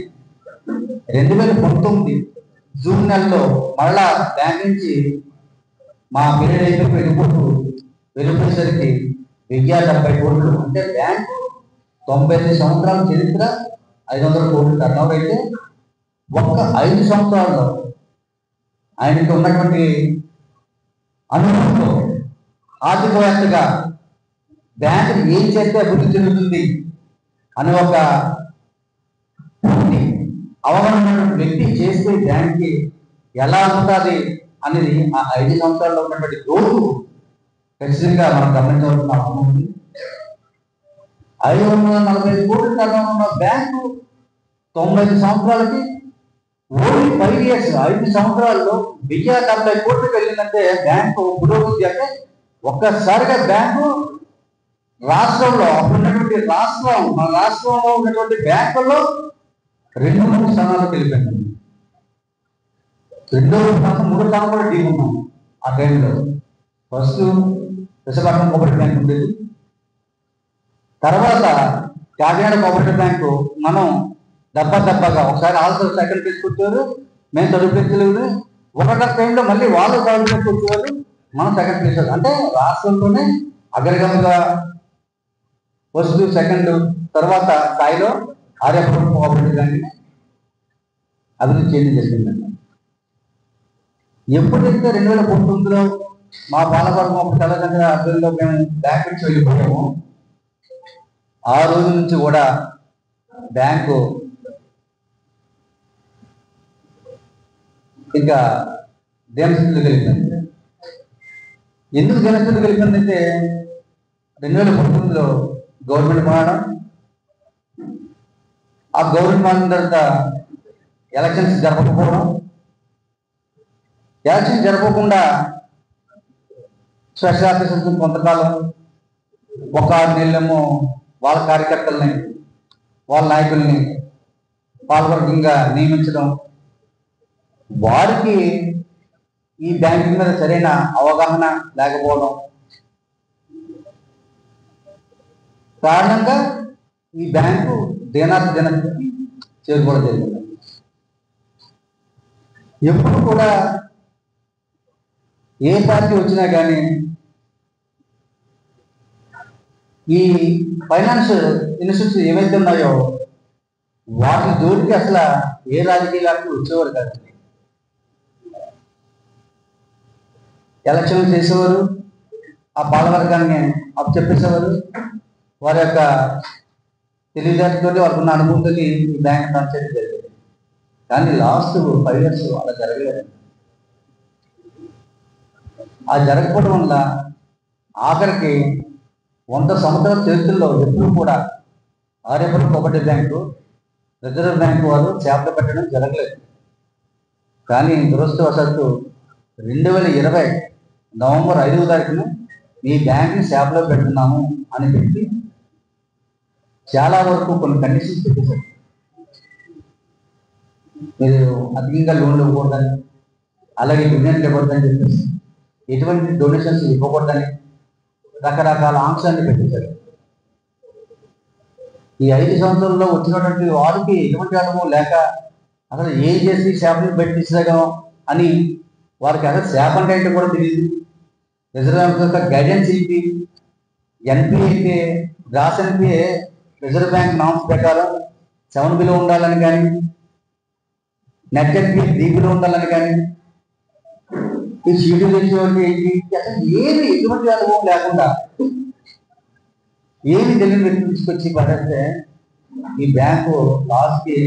[SPEAKER 1] 2019 జూన్ నెలలో మరలా బ్యాంక్ నుంచి మా పీరియడ్ అయిపోయి వెళ్ళిపోయేసరికి 1070 కోట్లు. అంటే బ్యాంకు 95 సంవత్సరాల చరిత్ర, 500 కోట్ల టర్నోవర్ అయితే ఒక్క 5 సంవత్సరాల్లో ఆయనకి ఉన్నటువంటి అనుభవంతో ఆర్థికవేత్తగా బ్యాంకు ఏం చేస్తే అభివృద్ధి చెందుతుంది అని ఒక అవగాహన ఉన్నటువంటి వ్యక్తి చేస్తే బ్యాంక్కి ఎలా ఉంటుంది అనేది ఆ 5 సంవత్సరాల్లో ఉన్నటువంటి గ్రోత్ ఖచ్చితంగా మనం గమనించవలసిన అవసరం ఉంది. 545 కోట్ల టర్నోవర్ ఉన్న బ్యాంకు 95 సంవత్సరాలకి ఓన్లీ 5 ఇయర్స్ 5 సంవత్సరాల్లో 1070 కోట్లకు వెళ్ళిందంటే బ్యాంకు పురోగతి. అంటే ఒక్కసారిగా బ్యాంకు రాష్ట్రంలో ఉన్నటువంటి మన రాష్ట్రంలో ఉన్నటువంటి బ్యాంకుల్లో 2-3 స్థానాలకు వెళ్ళిపోయింది. 2 స్థానం 3 స్థానం కూడా ఢీ ఉన్నాం ఆ టైంలో. ఫస్ట్ విశాఖపట్నం కోఆపరేటివ్ బ్యాంక్ ఉండేది, తర్వాత కాకినాడ కోఆపరేటివ్ బ్యాంకు మనం దెబ్బగా ఒకసారి ఆల్సో సెకండ్ తీసుకొచ్చారు, మేము థర్డ్ ప్లేస్ తెలియదు. ఒకట టైంలో మళ్ళీ వాళ్ళు థర్డ్ ప్లేస్ వచ్చేవారు, మనం సెకండ్ ప్లేస్. అంటే రాష్ట్రంలోనే అగ్రగమిగా ఫస్ట్ సెకండ్ తర్వాత స్థాయిలో ఆర్యపురం కోఆపరేటివ్ బ్యాంక్ అభివృద్ధి చేయడం జరిగిందండి. ఎప్పుడైతే 2019లో మా పాలకవర్గం తెలంగాణ అభివృద్ధిలో మేము బ్యాంక్ నుంచి వెళ్ళిపోయాము, ఆ రోజు నుంచి కూడా బ్యాంకు ఇంకా దీనస్థితిలో కలిగిందండి. ఎందుకు దీనస్థితిలో కలిగిందంటే 2019లో గవర్నమెంట్ మారడం, ఆ గవర్నమెంట్ మారిన తర్వాత ఎలక్షన్స్ జరపకపోవడం, ఎలక్షన్ జరపకుండా స్పెషల్ ఆఫీసర్స్ కొంతకాలం ఒక 6 నెలలేమో వాళ్ళ కార్యకర్తల్ని వాళ్ళ నాయకుల్ని పాల్వర్గంగా నియమించడం, వారికి ఈ బ్యాంకింగ్ మీద సరైన అవగాహన లేకపోవడం కారణంగా ఈ బ్యాంకు దినస్థితికి చేరుకోవడం జరిగింది. ఎప్పుడు కూడా ఏ పార్టీ వచ్చినా కానీ ఈ ఫైనాన్స్ ఇన్స్టిట్యూట్స్ ఏవైతే ఉన్నాయో వాటి జోలికి అసలు ఏ రాజకీయాలకు వచ్చేవారు కాదండి. ఎలక్షన్లు చేసేవారు, ఆ పాలవర్గాన్ని అప్పచెప్పేసేవారు, వారి యొక్క తెలివితేటతో వాళ్ళకు ఉన్న అనుభూతితో ఈ బ్యాంక్ పనిచేయడం జరిగింది. కానీ లాస్ట్ 5 years అలా జరగలేదు. ఆ జరగకపోవడం వల్ల ఆఖరికి 100 సంవత్సరాల చరిత్రలో ఎప్పుడు కూడా Aryapuram cooperative bank, reserve bank వారు చేపలు పెట్టడం జరగలేదు. కానీ దురదృష్టవశాత్తు 2020 నవంబర్ 5వ తారీఖున ఈ బ్యాంక్ని చేపలో పెడుతున్నాము అని పెట్టి చాలా వరకు కొన్ని కండిషన్స్ పెట్టేశారు. మీరు అధికంగా లోన్లు ఇవ్వకూడదని, అలాగే డివిడెంట్లు ఇవ్వకూడదని చెప్పేసి, ఎటువంటి డొనేషన్స్ ఇవ్వకూడదని రకరకాల ఆంక్షలన్నీ పెట్టేశారు. ఈ 5 సంవత్సరాల్లో వచ్చినటువంటి వారికి ఎటువంటి అనుభవం లేక అసలు ఏం చేసి చేపలు పెట్టించగలం అని వారికి అసలు చేప అంటే కూడా తెలియదు. రిజర్వ్ బ్యాంక్ యొక్క గైడెన్స్ ఏంటి, ఎన్పిఏ అయితే gross NPA reserve bank norms ప్రకారం 7 బిలో ఉండాలని కానీ, నెట్ ఎన్పిఏ 3 బిలో ఉండాలని కానీ, ఈ షెడ్యూల్ రేషియో అంటే ఏంటి, అసలు ఏమి ఎటువంటి అనుభవం లేకుండా ఏమి తెలియని వ్యక్తి తీసుకొచ్చి పడేస్తే ఈ బ్యాంకు లాస్ట్కి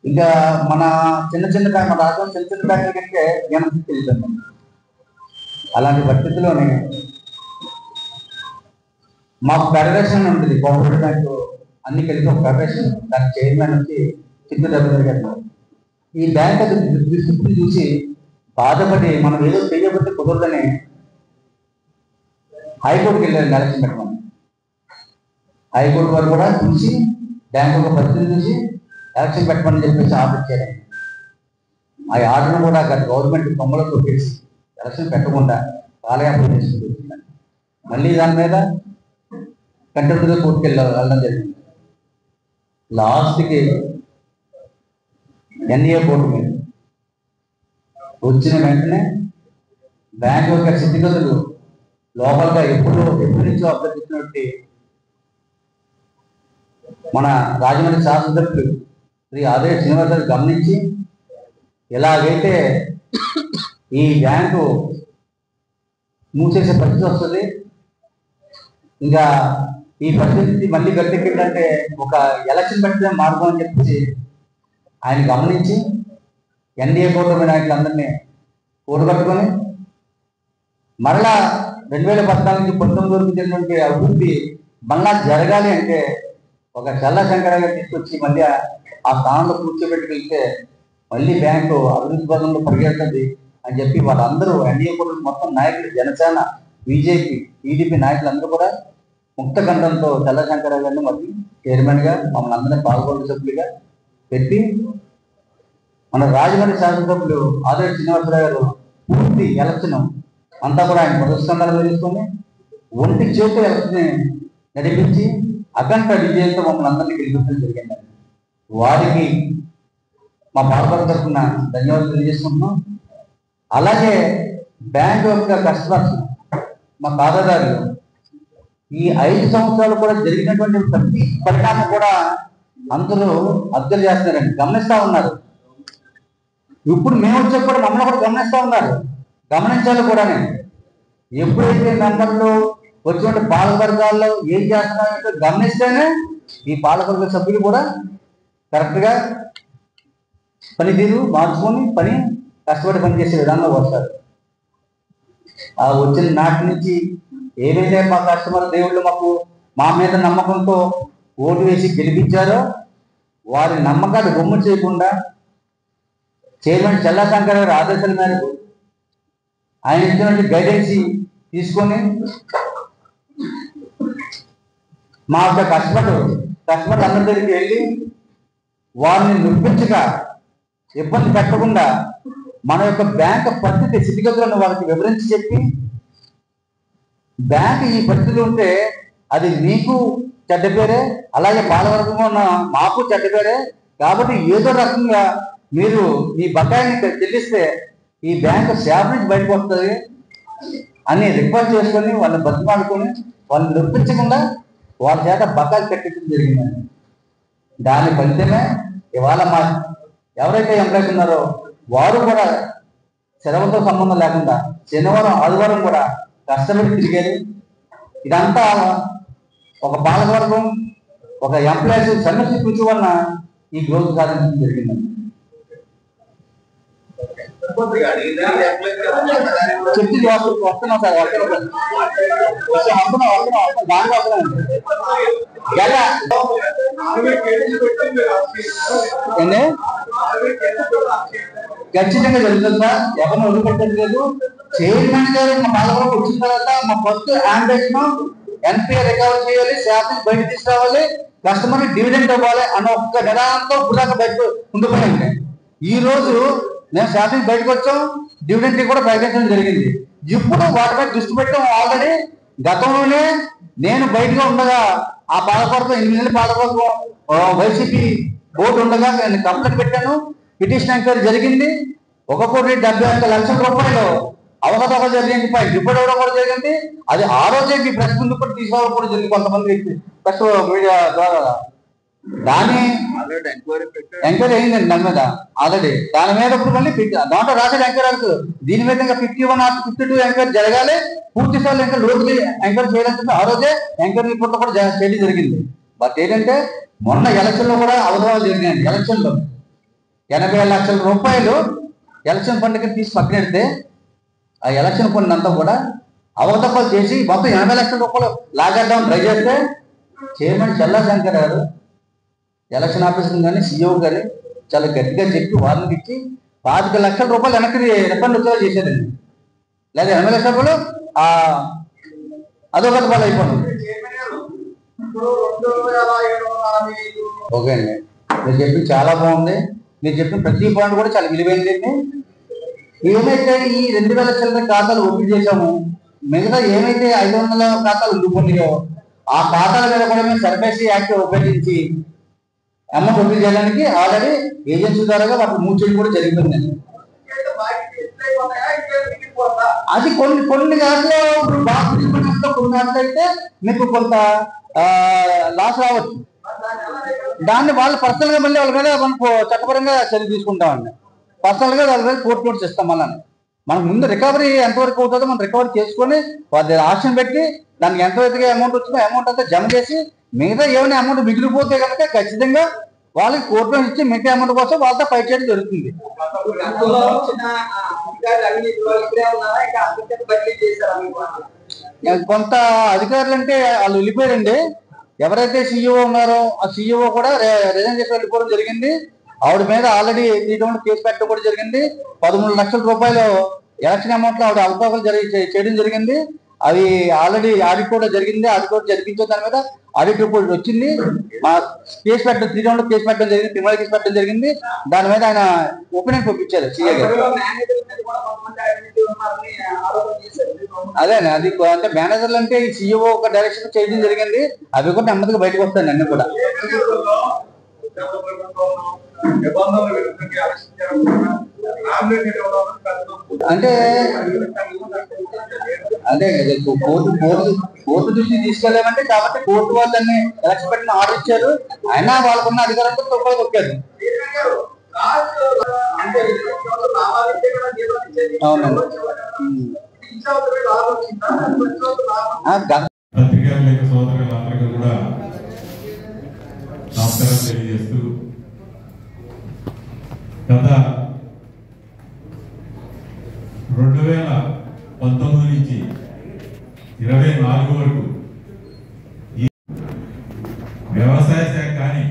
[SPEAKER 1] ఇంకా మన బ్యాంక్ మన రాష్ట్రం చిన్న బ్యాంకుల కంటే జ్ఞానం తీసుకెళ్తాం. అలాంటి పరిస్థితిలోనే మాకు ఫెడరేషన్ ఉంటుంది, కోఆపరేటివ్ బ్యాంకు అన్ని కలిపి ఒక ఫెడరేషన్, దాని చైర్మన్ వచ్చి చిత్తూరు రవీంద్ర గారు. ఈ బ్యాంక్ అది దృష్టిని చూసి బాధపడి మనం ఏదో చేయబట్టి కుదరదని హైకోర్టుకి వెళ్ళారు ఎలక్షన్ పెట్టమని. హైకోర్టు వారు కూడా చూసి బ్యాంకు ఒక పరిస్థితి చూసి ఎలక్షన్ పెట్టమని చెప్పేసి ఆర్డర్ ఇచ్చారు. ఆ ఆర్డర్ను కూడా గవర్నమెంట్ కొమ్మలో కొట్టేసి ఎలక్షన్ పెట్టకుండా కాలయాపన చేసుకుంటుంది. మళ్ళీ దాని మీద కంటెంప్ట్గా కోర్టుకు వెళ్ళడం జరిగింది. లాస్ట్కి ఎన్ఏ కోర్టు మీద వచ్చిన వెంటనే బ్యాంక్ యొక్క స్థితిగతులు లోపలగా ఎప్పటి నుంచో అభ్యర్థించినటువంటి మన రాజమండ్రి శాసనసభ్యులు శ్రీ ఆదిరెడ్డి శ్రీనివాస్ గారు గమనించి ఎలాగైతే ఈ బ్యాంకు మూసేసే పరిస్థితి వస్తుంది, ఇంకా ఈ పరిస్థితి మళ్ళీ గట్టెక్కిందంటే ఒక ఎలక్షన్ పెట్టిన మార్గం అని చెప్పేసి ఆయన గమనించి ఎన్డీఏ కూటమి నాయకులందరినీ కూడగట్టుకొని మరలా 2014 నుంచి 19 వరకు జరిగినటువంటి అభివృద్ధి మళ్ళా జరగాలి అంటే ఒక చల్ల శంకరగా తీసుకొచ్చి మళ్ళీ ఆ స్థానంలో కూర్చోబెట్టుకెళ్తే మళ్ళీ బ్యాంకు అభివృద్ధి పదంలో పరిగెడుతుంది అని చెప్పి వాళ్ళందరూ ఎన్డీఏ కూటమి మొత్తం నాయకులు, జనసేన, బీజేపీ, టీడీపీ నాయకులందరూ కూడా ముక్త కంఠంతో చల్ల శంకరరావు గారిని మళ్ళీ చైర్మన్గా మమ్మల్ని అందరినీ పాల్గొనే సభ్యులుగా పెట్టి మన రాజమండ్రి శాసనసభ్యులు ఆదిరెడ్డి శ్రీనివాసరావు గారు పూర్తి ఎలక్షన్ అంతా కూడా ఆయన ప్రదర్శనలు తెలుసుకొని ఒంటి చేతి ఎలక్షన్ నడిపించి అఖండ విజయంతో మమ్మల్ని అందరినీ గెలిపించడం జరిగింది. వారికి మా పాల్గొన తరఫున ధన్యవాదాలు తెలియజేసుకుంటున్నాం. అలాగే బ్యాంక్ యొక్క కస్టమర్స్, మా ఖాతాదారులు ఈ 5 సంవత్సరాలు కూడా జరిగినటువంటి ప్రతి పరిణామం కూడా అందరూ అబ్జర్వ్ చేస్తున్నారండి, గమనిస్తూ ఉన్నారు. ఇప్పుడు మేము వచ్చే కూడా మమ్మల్ని కూడా గమనిస్తూ ఉన్నారు, గమనించాలి కూడా. ఎప్పుడైతే మెంబర్లు వచ్చిన పాలకవర్గాల్లో ఏం చేస్తున్నారంటే గమనిస్తేనే ఈ పాలకవర్గ సభ్యులు కూడా కరెక్ట్గా పనితీరు మార్చుకొని కష్టపడి పనిచేసే విధానంలో వస్తారు. ఆ వచ్చిన నాటి నుంచి ఏదైతే మా కస్టమర్ దేవుళ్ళు మా మీద నమ్మకంతో ఓటు వేసి గెలిపించారో వారి నమ్మకాలు బొమ్మ చేయకుండా చైర్మన్ చల్లా శంకర్ గారి ఆదేశాల మేరకు ఆయన ఇచ్చినటువంటి గైడెన్స్ తీసుకొని మా యొక్క కస్టమర్ అందరి దగ్గరికి వెళ్ళి వారిని నొప్పించగా ఇబ్బంది పెట్టకుండా మన యొక్క బ్యాంక్ పరిస్థితి స్థితిగతులను వారికి వివరించి చెప్పి బ్యాంక్ ఈ పరిస్థితులు ఉంటే అది మీకు చెడ్డ పేరే, అలాగే పాలవర్గంగా ఉన్న మాకు చెడ్డ పేరే, కాబట్టి ఏదో రకంగా మీరు మీ బకాయిని చెల్లిస్తే ఈ బ్యాంకు సేవ నుంచి బయటకు వస్తుంది అని రిక్వెస్ట్ చేసుకొని వాళ్ళని బతిమాడుకొని వాళ్ళని నొప్పించకుండా వాళ్ళ చేత బకాయిలు కట్టించడం జరిగిందండి. దాని ఫలితమే ఇవాళ మా ఎవరైతే ఎంప్లాయీస్ ఉన్నారో వారు కూడా సెలవులతో సంబంధం లేకుండా శనివారం, ఆదివారం కూడా కష్టపడి తిరిగేది. ఇదంతా ఒక పాలకవర్గం, ఒక ఎంప్లాయీస్ సమ్మె కృషి వలన ఈ గ్రోత్ సాధించడం జరిగిందండి. చెప్తే వస్తున్నాం సార్, ఖచ్చితంగా జరుగుతుంది సార్, ఎవరిని వదిలిపెట్టేది లేదు. చైర్మన్ గారు మా పాలకవర్గం వచ్చిన తర్వాత మా ఫస్ట్ ఆంబిషన్ ఎన్పిఆర్ రికవర్ చేయాలి, శాతం బయట తీసుకురావాలి, కస్టమర్ డివిడెంట్ ఇవ్వాలి అన్న ఒక్క నిదానంతో బుర్రాక బయట ఉండిపోయింది. ఈ రోజు నేను శాతం బయటకు వచ్చాం, డివిడెంట్ కూడా ప్రకటించడం జరిగింది. ఇప్పుడు వాటిపై దృష్టి పెట్టాం. ఆల్రెడీ గతంలోనే నేను బయటగా ఉండగా ఆ పాలకవర్గం 8 నెలల పాలకవర్గం వైసీపీ బోర్డు ఉండగా నేను కంప్లైంట్ పెట్టాను, పిటిషన్ ఎంక్వైరీ జరిగింది. 1,71,00,00,000 రూపాయలు అవకతవకలు జరిగింది, రిపోర్ట్ ఇవ్వడం కూడా జరిగింది. అది ఆ రోజే మీ ప్రెస్ ముందు కూడా తీసుకోవడం కూడా జరిగింది కొంతమంది ప్రెస్ మీడియా ద్వారా. దాని ఎంక్వైరీ అయిందండి దాని మీద ఆల్రెడీ. దాని మీద ఇప్పుడు మళ్ళీ దాంట్లో రాసేది ఎంక్వైరీ దీని మీద ఇంకా 51 or 52 ఎంక్వైరీ జరగాలి, పూర్తి స్థాయిలో ఇంకా రోజు ఎంక్వైరీ చేయాలని ఆ రోజే ఎంక్వైరీ రిపోర్ట్ కూడా చేయడం జరిగింది. బట్ ఏంటంటే మొన్న ఎలక్షన్ లో కూడా అవసరాలు జరిగాయండి. ఎలక్షన్ లో 80 లక్షల రూపాయలు ఎలక్షన్ ఫండ్ కింద తీసి పక్కనెడితే ఆ ఎలక్షన్ ఫండ్ అంతా కూడా అవకతవకలు చేసి మొత్తం 80 లక్షల రూపాయలు లాగేద్దాం ట్రై చేస్తే చైర్మన్ చల్లా శంకర్ గారు ఎలక్షన్ ఆఫీసర్ కానీ సీఈఓ కానీ చాలా గట్టిగా చెప్పి వార్నింగ్ ఇచ్చి 25 లక్షల రూపాయలు వెనక్కి రిఫండ్ వచ్చేలా చేశారండి. లేదా 80 లక్షల రూపాయలు అదొకటి వాళ్ళు అయిపోయింది. ఓకే అండి, మీరు చెప్పింది చాలా బాగుంది. మీరు చెప్పిన ప్రతి పాయింట్ కూడా చాలా విలువైందండి. ఏమైతే ఈ 2,000 చిల్లర ఖాతాలు ఓపెన్ చేశాము, మిగతా ఏమైతే 500 ఖాతాలు ఉండిపోయినాయో ఆ ఖాతాల మీద కూడా మేము సర్ఫేసీ యాక్ట్ ఉపయోగించి అమౌంట్ వసూలు చేయడానికి ఆల్రెడీ ఏజెన్సీ ద్వారా వాటిని మూవ్ చేయడం కూడా జరిగిందండి. అది కొన్ని దాంట్లో కొన్ని దాంట్లో అయితే మీకు కొంత లాస్ రావచ్చు. దాన్ని వాళ్ళు పర్సనల్ గా మళ్ళీ వాళ్ళ మీద మనకు చట్టపరంగా చర్య తీసుకుంటామండి. పర్సనల్ గా వాళ్ళ మీద కోర్టు నోటీస్ ఇస్తాం. మనకు ముందు రికవరీ ఎంతవరకు అవుతుందో మనం రికవరీ చేసుకొని వాళ్ళ ఆప్షన్ పెట్టి దానికి ఎంతవరకు అమౌంట్ వచ్చిందో అమౌంట్ అంతా జమ చేసి మిగతా ఏమైనా అమౌంట్ మిగిలిపోతే కనుక ఖచ్చితంగా వాళ్ళకి కోర్టులో ఇచ్చి మిగతా అమౌంట్ కోసం వాళ్ళతో ఫైట్ చేయడం జరుగుతుంది. కొంత అధికారులు అంటే వాళ్ళు వెళ్ళిపోయారండి. ఎవరైతే సీఈఓ ఉన్నారో ఆ సీఈఓ కూడా రిజైన్ చేసి వెళ్ళిపోవడం జరిగింది. ఆవిడ మీద ఆల్రెడీ కేసు పెట్టడం కూడా జరిగింది. 13 లక్షల రూపాయలు ఎలక్షన్ అమౌంట్ లో ఆవిడ అవకాశాలు చేయడం జరిగింది. అది ఆల్రెడీ ఆడిట్ కూడా జరిగింది. ఆడిట్ కూడా జరిపించే దాని మీద ఆడిట్ రిపోర్ట్ వచ్చింది. కేసు పెట్టడం 3 రౌండ్ కేసు పెట్టడం జరిగింది. క్రిమినల్ కేసు పెట్టడం జరిగింది. దాని మీద ఆయన ఒపీనియన్ పంపించారు సీఏ గారు. అదే అది అంటే మేనేజర్లు అంటే ఈ సీఈఓ ఒక డైరెక్షన్ చేయడం జరిగింది. అవి కూడా నెమ్మదిగా బయటకు వస్తాయి అన్ని కూడా. అంటే అదే కోర్టు దృష్టి తీసుకెళ్ళామంటే కాబట్టి కోర్టు వాళ్ళని ఎలక్షన్ పెట్టిన ఆర్డర్ ఇచ్చారు. అయినా వాళ్ళకున్న అధికారంతో తొక్కలు తొక్కారు. అవునండి.
[SPEAKER 3] సోదరులందరికీ కూడా నమస్కారం తెలియజేస్తూ గత 2019 నుంచి 24 వరకు ఈ వ్యవసాయ శాఖ కానీ,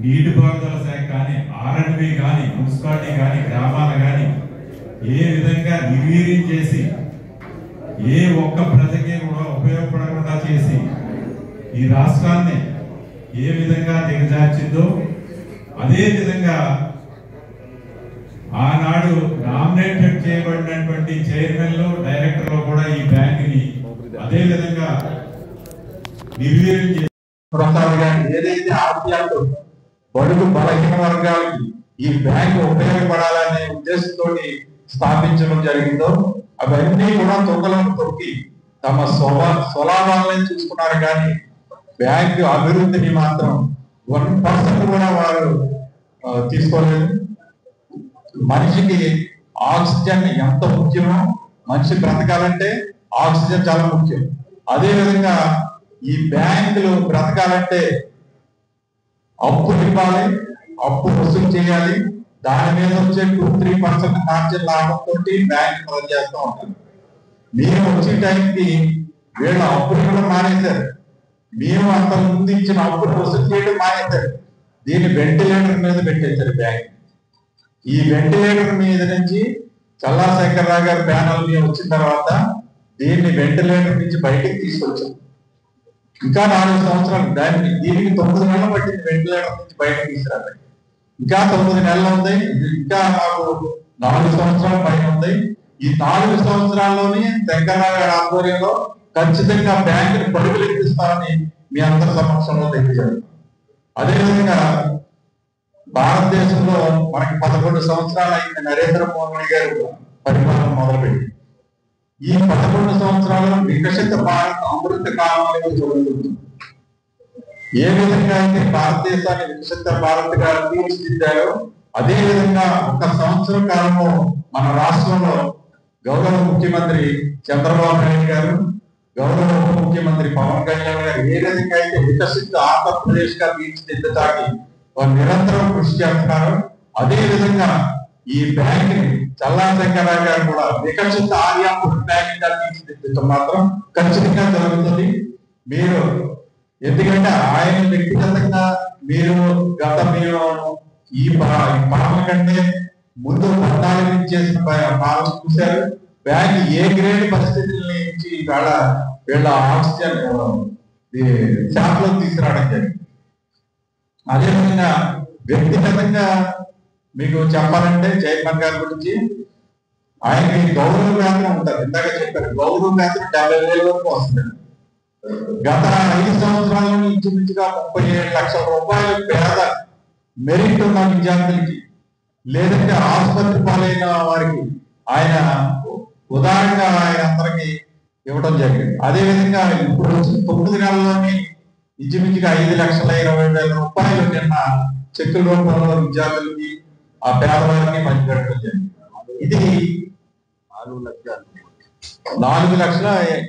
[SPEAKER 3] నీటిపారుదల శాఖ కానీ, R&B కానీ, మున్సిపాలిటీ కానీ, గ్రామాలు కానీ ఏ విధంగా నిర్వీర్యం చేసి ఏ ఒక్క ప్రజకి కూడా ఉపయోగపడకుండా చేసి ఈ రాష్ట్రాన్ని ఏ విధంగా దిగజార్చిందో అదే విధంగా ఆనాడు నామినేటెడ్ చేయబడినటువంటి చైర్మన్లు, డైరెక్టర్లు కూడా ఈ బ్యాంకుని అదే విధంగా నిర్వీర్యం చేసి
[SPEAKER 2] ఏదైతే ఆశయాలు బడుగు బలహీన వర్గాలకి ఈ బ్యాంకు ఉపయోగపడాలనే ఉద్దేశంతో స్థాపించడం జరిగిందో అవన్నీ కూడా తొక్కలను తొక్కి తమ స్వలాభాలను చూసుకున్నారు. కానీ బ్యాంకు అభివృద్ధిని మాత్రం 1% కూడా వారు తీసుకోలేదు. మనిషికి ఆక్సిజన్ ఎంత ముఖ్యమో, మనిషి బ్రతకాలంటే ఆక్సిజన్ చాలా ముఖ్యం. అదే విధంగా ఈ బ్యాంకులు బ్రతకాలంటే అప్పు ఇవ్వాలి, అప్పు వసూలు చేయాలి. దాని మీద వచ్చే 2-3% మార్జిన్ లాభంతో బ్యాంక్ పనిచేస్తూ ఉంటారు. మేము వచ్చే టైంకి వీళ్ళు అప్పులు కూడా మానేశారు. మేము అంత ముందు ఇచ్చిన అప్పులు వసూలు చేయడం మానేశారు. దీన్ని వెంటిలేటర్ మీద పెట్టేశారు బ్యాంక్. ఈ వెంటిలేటర్ మీద నుంచి చల్లాశేఖరరావు గారి ప్యానల్ మీద వచ్చిన తర్వాత దీన్ని వెంటిలేటర్ నుంచి బయటికి తీసుకొచ్చాం. ఇంకా 4 సంవత్సరాలు దీనికి 9 నెలలు పట్టింది వెంటిలేటర్ నుంచి బయటకు తీసుకురాలి. ఇంకా 9 నెలలు ఉంది. ఇంకా మాకు 4 సంవత్సరాల పైన ఉంది. ఈ 4 సంవత్సరాల్లోనే శంకరరావు గారి ఆధ్వర్యంలో ఖచ్చితంగా బ్యాంకుని పరుగులు ఎక్కిస్తామని మీ అందరి సమక్షంలో తెలియజేయాలి. అదేవిధంగా భారతదేశంలో మనకి 11 సంవత్సరాలు అయింది నరేంద్ర మోదీ గారు పరిపాలన మొదలుపెట్టి. ఈ 11 సంవత్సరాలు వికసిత భారత్ అమృత కాలం అనేది జరుగుతుంది. ఏ విధంగా అయితే భారతదేశాన్ని వికసిత భారత్ గా తీర్చిదిద్దారో అదే విధంగా 1 సంవత్సరం కాలంలో మన రాష్ట్రంలో గౌరవ ముఖ్యమంత్రి చంద్రబాబు నాయుడు గారు, గౌరవ ఉప ముఖ్యమంత్రి పవన్ కళ్యాణ్ గారు ఏ విధంగా అయితే వికసిత ఆంధ్రప్రదేశ్ గా తీర్చిదిద్దడానికి నిరంతరం కృషి చేస్తున్నారు. అదే విధంగా ఈ బ్యాంక్ ని చల్లాశంకరరావు గారు కూడా వికసిత ఆర్యాపూర్ బ్యాంక్ గా తీర్చిదిద్దడం మాత్రం ఖచ్చితంగా జరుగుతుంది. మీరు ఎందుకంటే ఆయన వ్యక్తిగతంగా మీరు ఈ పాలన కంటే ముందు 14 నుంచి చేసిన పాలన చూశారు. బ్యాంక్ ఏ గ్రేడ్ పరిస్థితుల నుంచి వీళ్ళ ఆక్సిజన్ షాప్ లో తీసుకురావడం జరిగింది. అదేవిధంగా వ్యక్తిగతంగా మీకు చెప్పాలంటే చైర్మన్ గారి గురించి ఆయనకి గౌరవ వేతనం ఉంటుంది. ఇందాక చెప్పారు గౌరవ వేతనం 70,000 వరకు వస్తుంది.
[SPEAKER 4] గత 5 సంవత్సరాల నుంచి ఇంచుమించుగా 37 లక్షల రూపాయలు పేద మెరిట్ ఉన్న విద్యార్థులకి లేదంటే ఆసుపత్రి పాలైన వారికి ఆయన ఉదారంగా ఆయన అందరికి ఇవ్వడం జరిగింది. అదేవిధంగా ఇప్పుడు వచ్చిన 9 నెలల్లోని ఇంచుమించుగా 5,20,000 రూపాయలు నిన్న చెక్కుల రూపంలో విద్యార్థులకి ఆ పేదవారికి పంచిపెట్టడం జరిగింది. ఇది 4,83,000.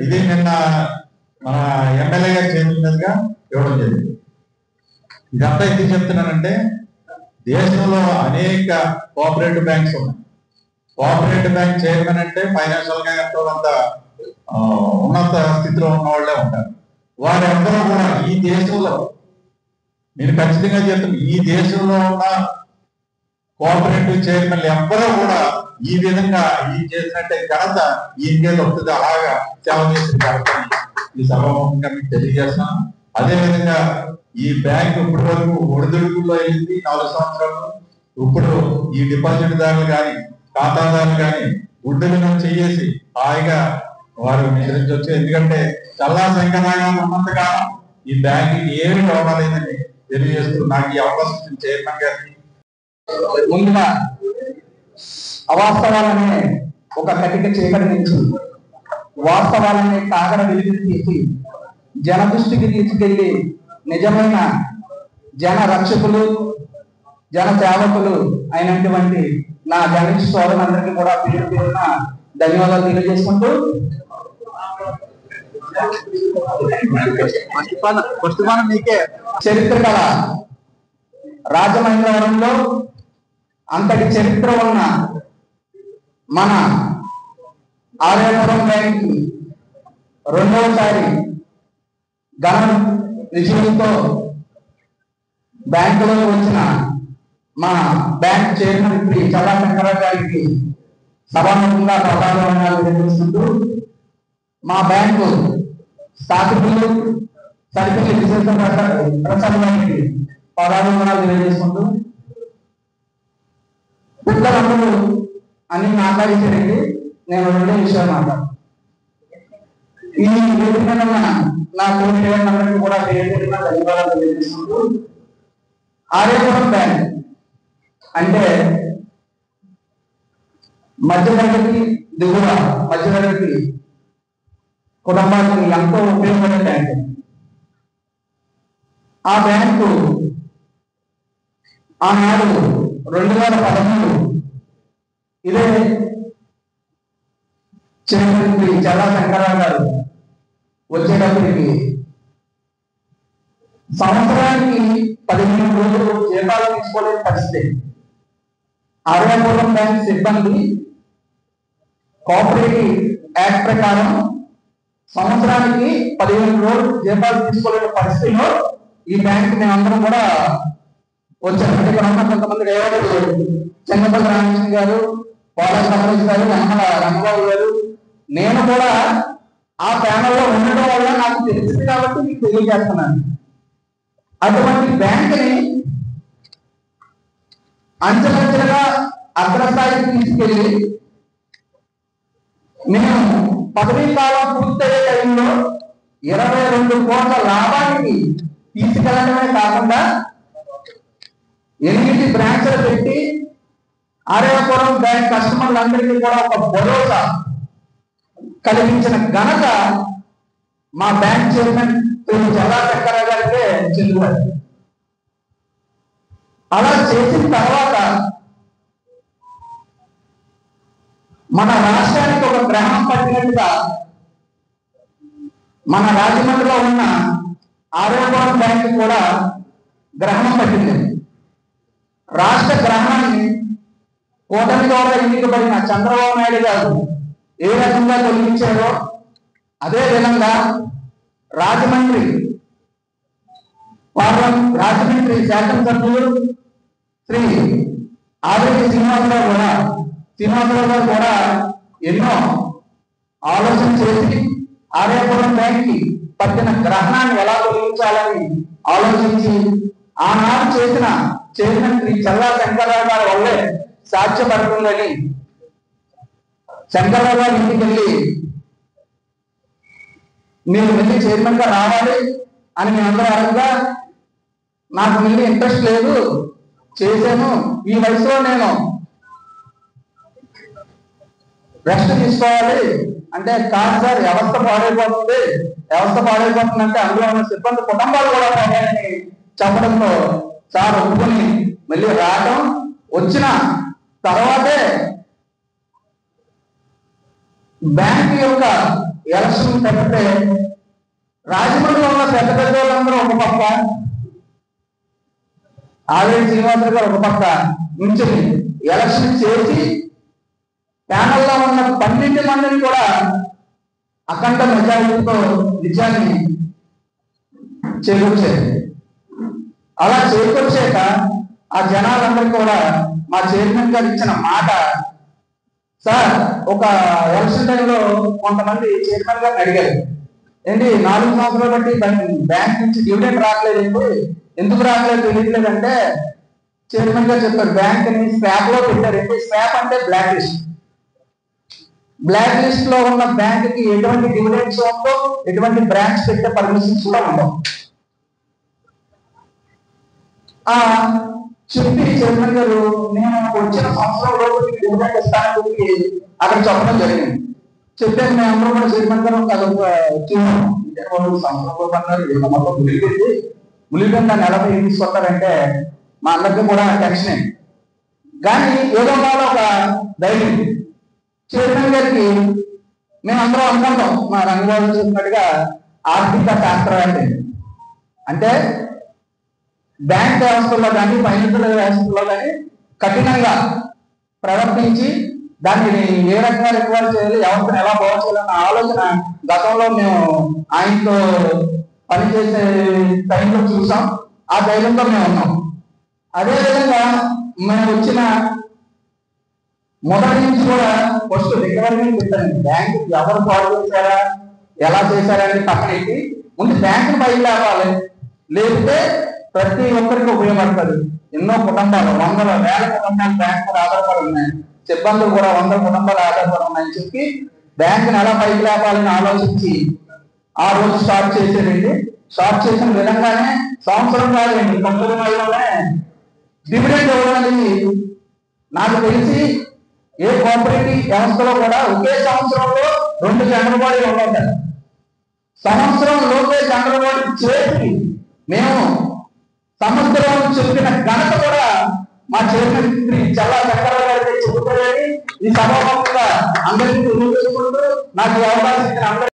[SPEAKER 4] ఇది నిన్న మన ఎమ్మెల్యే గారి చేతుల మీదుగా ఇవ్వడం జరిగింది. ఇదంతా ఎందుకు చెప్తున్నానంటే దేశంలో అనేక కోఆపరేటివ్ బ్యాంక్స్ ఉన్నాయి. కోఆపరేటివ్ బ్యాంక్ చైర్మన్ అంటే ఫైనాన్షియల్ గా ఎంతో కొంత ఉన్నత స్థితిలో ఉన్న వాళ్ళే ఉంటారు. వారందరూ కూడా ఈ దేశంలో నేను ఖచ్చితంగా చెప్తాను, ఈ దేశంలో ఉన్న కోఆపరేటివ్ చైర్మన్లు ఎవ్వరూ కూడా ఈ విధంగా ఈ చేసినట్టే ఘనత ఈ ఇండియాలో వస్తుంది. అలాగా సేవ చేసిన ఘనత ఈ సభాముఖంగా మీకు తెలియజేస్తున్నాను. అదేవిధంగా ఈ బ్యాంక్ ఇప్పటి వరకు ఒడిదుడుకుల్లో వెళ్ళింది 4 సంవత్సరాలు. ఇప్పుడు ఈ డిపాజిట్ దారులు కానీ ఖాతాదారులు కానీ గుడ్డలను చేసి హాయిగా వారు నిద్రించవచ్చు. ఎందుకంటే చల్లా శంకరరాగా ఉన్నంత కాలం ఈ బ్యాంక్ ఏమి అవ్వలేదని తెలియజేస్తూ నాకు ఈ అవకాశం చైర్మన్ గారిని
[SPEAKER 5] ముందుగా అవాస్తవాలనే ఒక కటిక చీకటి నుంచి వాస్తవాలనే కాగడ వెలిగి తీసి జన దృష్టికి తీసుకెళ్లి నిజమైన జన రక్షకులు జన సేవకులు అయినటువంటి నా జర్నలిస్ట్ సోదరులందరికీ కూడా పేరు పేరున ధన్యవాదాలు తెలియజేసుకుంటూ చరిత్ర కళ రాజమహేంద్రవరంలో అంతటి చరిత్ర ఉన్న మన ఆర్యపురం బ్యాంక్ రెండవసారి ఘన విజయంతో బ్యాంకులో వచ్చిన మా బ్యాంక్ చైర్మన్ శ్రీ చల్లా శంకరరావు గారికి సభాముఖంగా ప్రధానంగా తెలియజేస్తుంటూ మా బ్యాంకు స్థాపితులు సరిపల్లి ప్రసాద్ గారికి పదాభివందనాలు తెలియజేసుకుంటూ పిల్లలందరూ అన్ని మాట్లాడించారండి. నేను 2 విషయాలు మాట్లాడు. ఈ వేదిక నా తోటి కూడా ధన్యవాదాలు తెలియజేసుకుంటూ ఆర్యపురం బ్యాంక్ అంటే మధ్యతరగతి దిగువ మధ్యతరగతి కుటుంబానికి ఎంతో ఉపయోగపడే బ్యాంకు. ఆ బ్యాంకు ఆనాడు 2013 ఇదే చిరంజీవి చల్లా శంకరరావు గారు వచ్చేటప్పటికి సంవత్సరానికి 15 రోజులు జీతాలు తీసుకోలేని పరిస్థితి. ఆర్యపురం బ్యాంక్ సిబ్బంది కోఆపరేటివ్ యాక్ట్ ప్రకారం సంవత్సరానికి 15 రోజులు జీతాలు తీసుకోలేని పరిస్థితిలో ఈ బ్యాంక్ మేమందరం కూడా వచ్చారు. ఇక్కడ ఉన్న కొంతమంది చెంగపల్లి రామకృష్ణ గారు, బాలాజీ రమేష్ గారు, యనమల రంగబాబు గారు, నేను కూడా ఆ ప్యానల్లో ఉండడం వల్ల నాకు తెలిసింది కాబట్టి మీకు తెలియజేస్తున్నాను. అటువంటి బ్యాంకుని అంచెలంచెలుగా అగ్రస్థాయికి తీసుకెళ్లి మేము పదవీ కాలం పూర్తయ్యే టైంలో 22 కోట్ల లాభానికి తీసుకెళ్లడమే కాకుండా 8 బ్రాంచ్లు పెట్టి ఆర్యపురం బ్యాంక్ కస్టమర్లందరికీ కూడా ఒక భరోసా కలిగించిన ఘనత మా బ్యాంక్ చైర్మన్ చల్లా శంకరరావు గారికే చెందుతారు. అలా చేసిన తర్వాత మన రాష్ట్రానికి ఒక గ్రహణం పట్టినట్టుగా మన రాజమండ్రిలో ఉన్న ఆర్యపురం బ్యాంక్ కూడా గ్రహణం పట్టింది. రాష్ట్ర గ్రహణాన్ని కూటమి ద్వారా ఎన్నికబడిన చంద్రబాబు నాయుడు గారు ఏ రకంగా తొలగించారో అదే విధంగా రాజమండ్రి శాసనసభ్యులు శ్రీ ఆదిరెడ్డి శ్రీనివాసరావు గారు కూడా ఎన్నో ఆలోచన చేసి ఆర్యపురం బ్యాంక్ కి పట్టిన గ్రహణాన్ని ఎలా తొలగించాలని ఆలోచించి ఆనాడు చేసిన చైర్మన్ శ్రీ చల్లా శంకరరావు గారి వల్లే సాధ్యపడుతుందని శంకరరావు గారి ఇంటికి వెళ్ళి మీరు మళ్ళీ చైర్మన్ గా రావాలి అని మేమందరూ అడగగా నాకు మళ్ళీ ఇంట్రెస్ట్ లేదు, చేశాను, ఈ వయసులో నేను రెస్ట్ తీసుకోవాలి అంటే, కాదు సార్ వ్యవస్థ పాడైపోతుంది అంటే అందులో ఉన్న సిబ్బంది కుటుంబాలు కూడా పోతాయని చెప్పడంతో సార్ ఒప్పుకొని మళ్ళీ రావడం, వచ్చిన తర్వాతే బ్యాంక్ యొక్క ఎలక్షన్ పెడితే రాజమండ్రిలో ఉన్న పెద్ద పెద్ద వాళ్ళందరూ ఒక పక్క, ఆల్రెడీ శ్రీనివాసరావు గారు ఒక పక్క నుంచి ఎలక్షన్ చేసి ప్యానల్లో ఉన్న 12 మందిని కూడా అఖండ మెజారిటీతో విజయాన్ని చేకూర్చారు. అలా చేకూర్చాక ఆ జనాలందరూ కూడా మా చైర్మన్ గారు ఇచ్చిన మాట, సార్ ఒక ఎలక్షన్ టైంలో కొంతమంది చైర్మన్ గారిని అడిగారు, ఏంటి 4 సంవత్సరాలు బట్టి బ్యాంక్ నుంచి డివిడెండ్ రావట్లేదు, ఎందుకు రావట్లేదు తెలియట్లేదంటే చైర్మన్ గారు చెప్పారు, బ్యాంక్ ని స్వాప్ లో పెట్టారు. స్వాప్ అంటే బ్లాక్ లిస్ట్. బ్లాక్ లిస్ట్ లో ఉన్న బ్యాంక్ కి ఎటువంటి డివిడెండ్స్ ఉండవు, ఎటువంటి బ్రాంచ్ పెట్టే పర్మిషన్స్ కూడా ఉండవు. చెప్పి చైర్మన్ గారు నేను వచ్చిన సంవత్సరంలో డివిడెండ్ ఇస్తానని చెప్పి అక్కడ చెప్పడం జరిగింది. చెప్పాక మేమందరూ కూడా చైర్మన్ గారు సంవత్సరంలో అన్నారు, మొత్తం ములిపోయింది దాన్ని ఎలా తీసుకొస్తారంటే మా అందరికీ కూడా టెన్షనే. కానీ ఏదో కాదు ఒక ధైర్యం చైర్మన్ గారికి మేమందరం అనుకుంటాం, మా రంగబాబు చెప్పినట్టుగా ఆర్థిక శాస్త్రం అంటే బ్యాంక్ వ్యవస్థలో కానీ ఫైనాన్షియల్ వ్యవస్థలో కానీ కఠినంగా ప్రవర్తించి దాన్ని ఏ రకంగా రికవర్ చేయాలి, వ్యవస్థను ఎలా బాగు చేయాలన్న ఆలోచన గతంలో మేము ఆయనతో పనిచేసే టైంలో చూసాం. ఆ ధైర్యంతో మేము ఉన్నాం. అదేవిధంగా మేము వచ్చిన మొదటి నుంచి కూడా ఫస్ట్ రికవరీ పెట్టండి, బ్యాంక్ ఎవరు బాగు చేశారా ఎలా చేశారని పక్కన పెట్టి ముందు బ్యాంకు పైకి లేవాలి, లేకపోతే ప్రతి ఒక్కరికి ఉపయోగపడుతుంది. ఎన్నో కుటుంబాలు, వందల వేల కుటుంబాలు బ్యాంక్ మీద ఆధారపడి ఉన్నాయి, సిబ్బందులు కూడా 100 కుటుంబాలు ఆధారపడి ఉన్నాయని చెప్పి బ్యాంకుని ఎలా పైకి లేపాలని ఆలోచించి ఆ రోజు స్టార్ట్ చేసేదండి. స్టార్ట్ చేసిన విధంగానే సంవత్సరం కాదండి 9 నెలల్లోనే డివిడెండ్ ఇవ్వడం అనేది నాకు తెలిసి ఏ కోఆపరేటివ్ వ్యవస్థలో కూడా ఒకే సంవత్సరంలో 2 జనరల్ బాడీలు ఉండవు. సంవత్సరం లోపే జనరల్ బాడీ చేసి మేము సంవత్సరం చెప్పిన ఘనత కూడా మా చైర్మన్ చల్లా వెంకటరావు గారికి చెబుతారని ఈ సభాముఖంగా అందరికీ తెలియజేసుకుంటూ నాకు అవకాశం ఇచ్చిన అందరికీ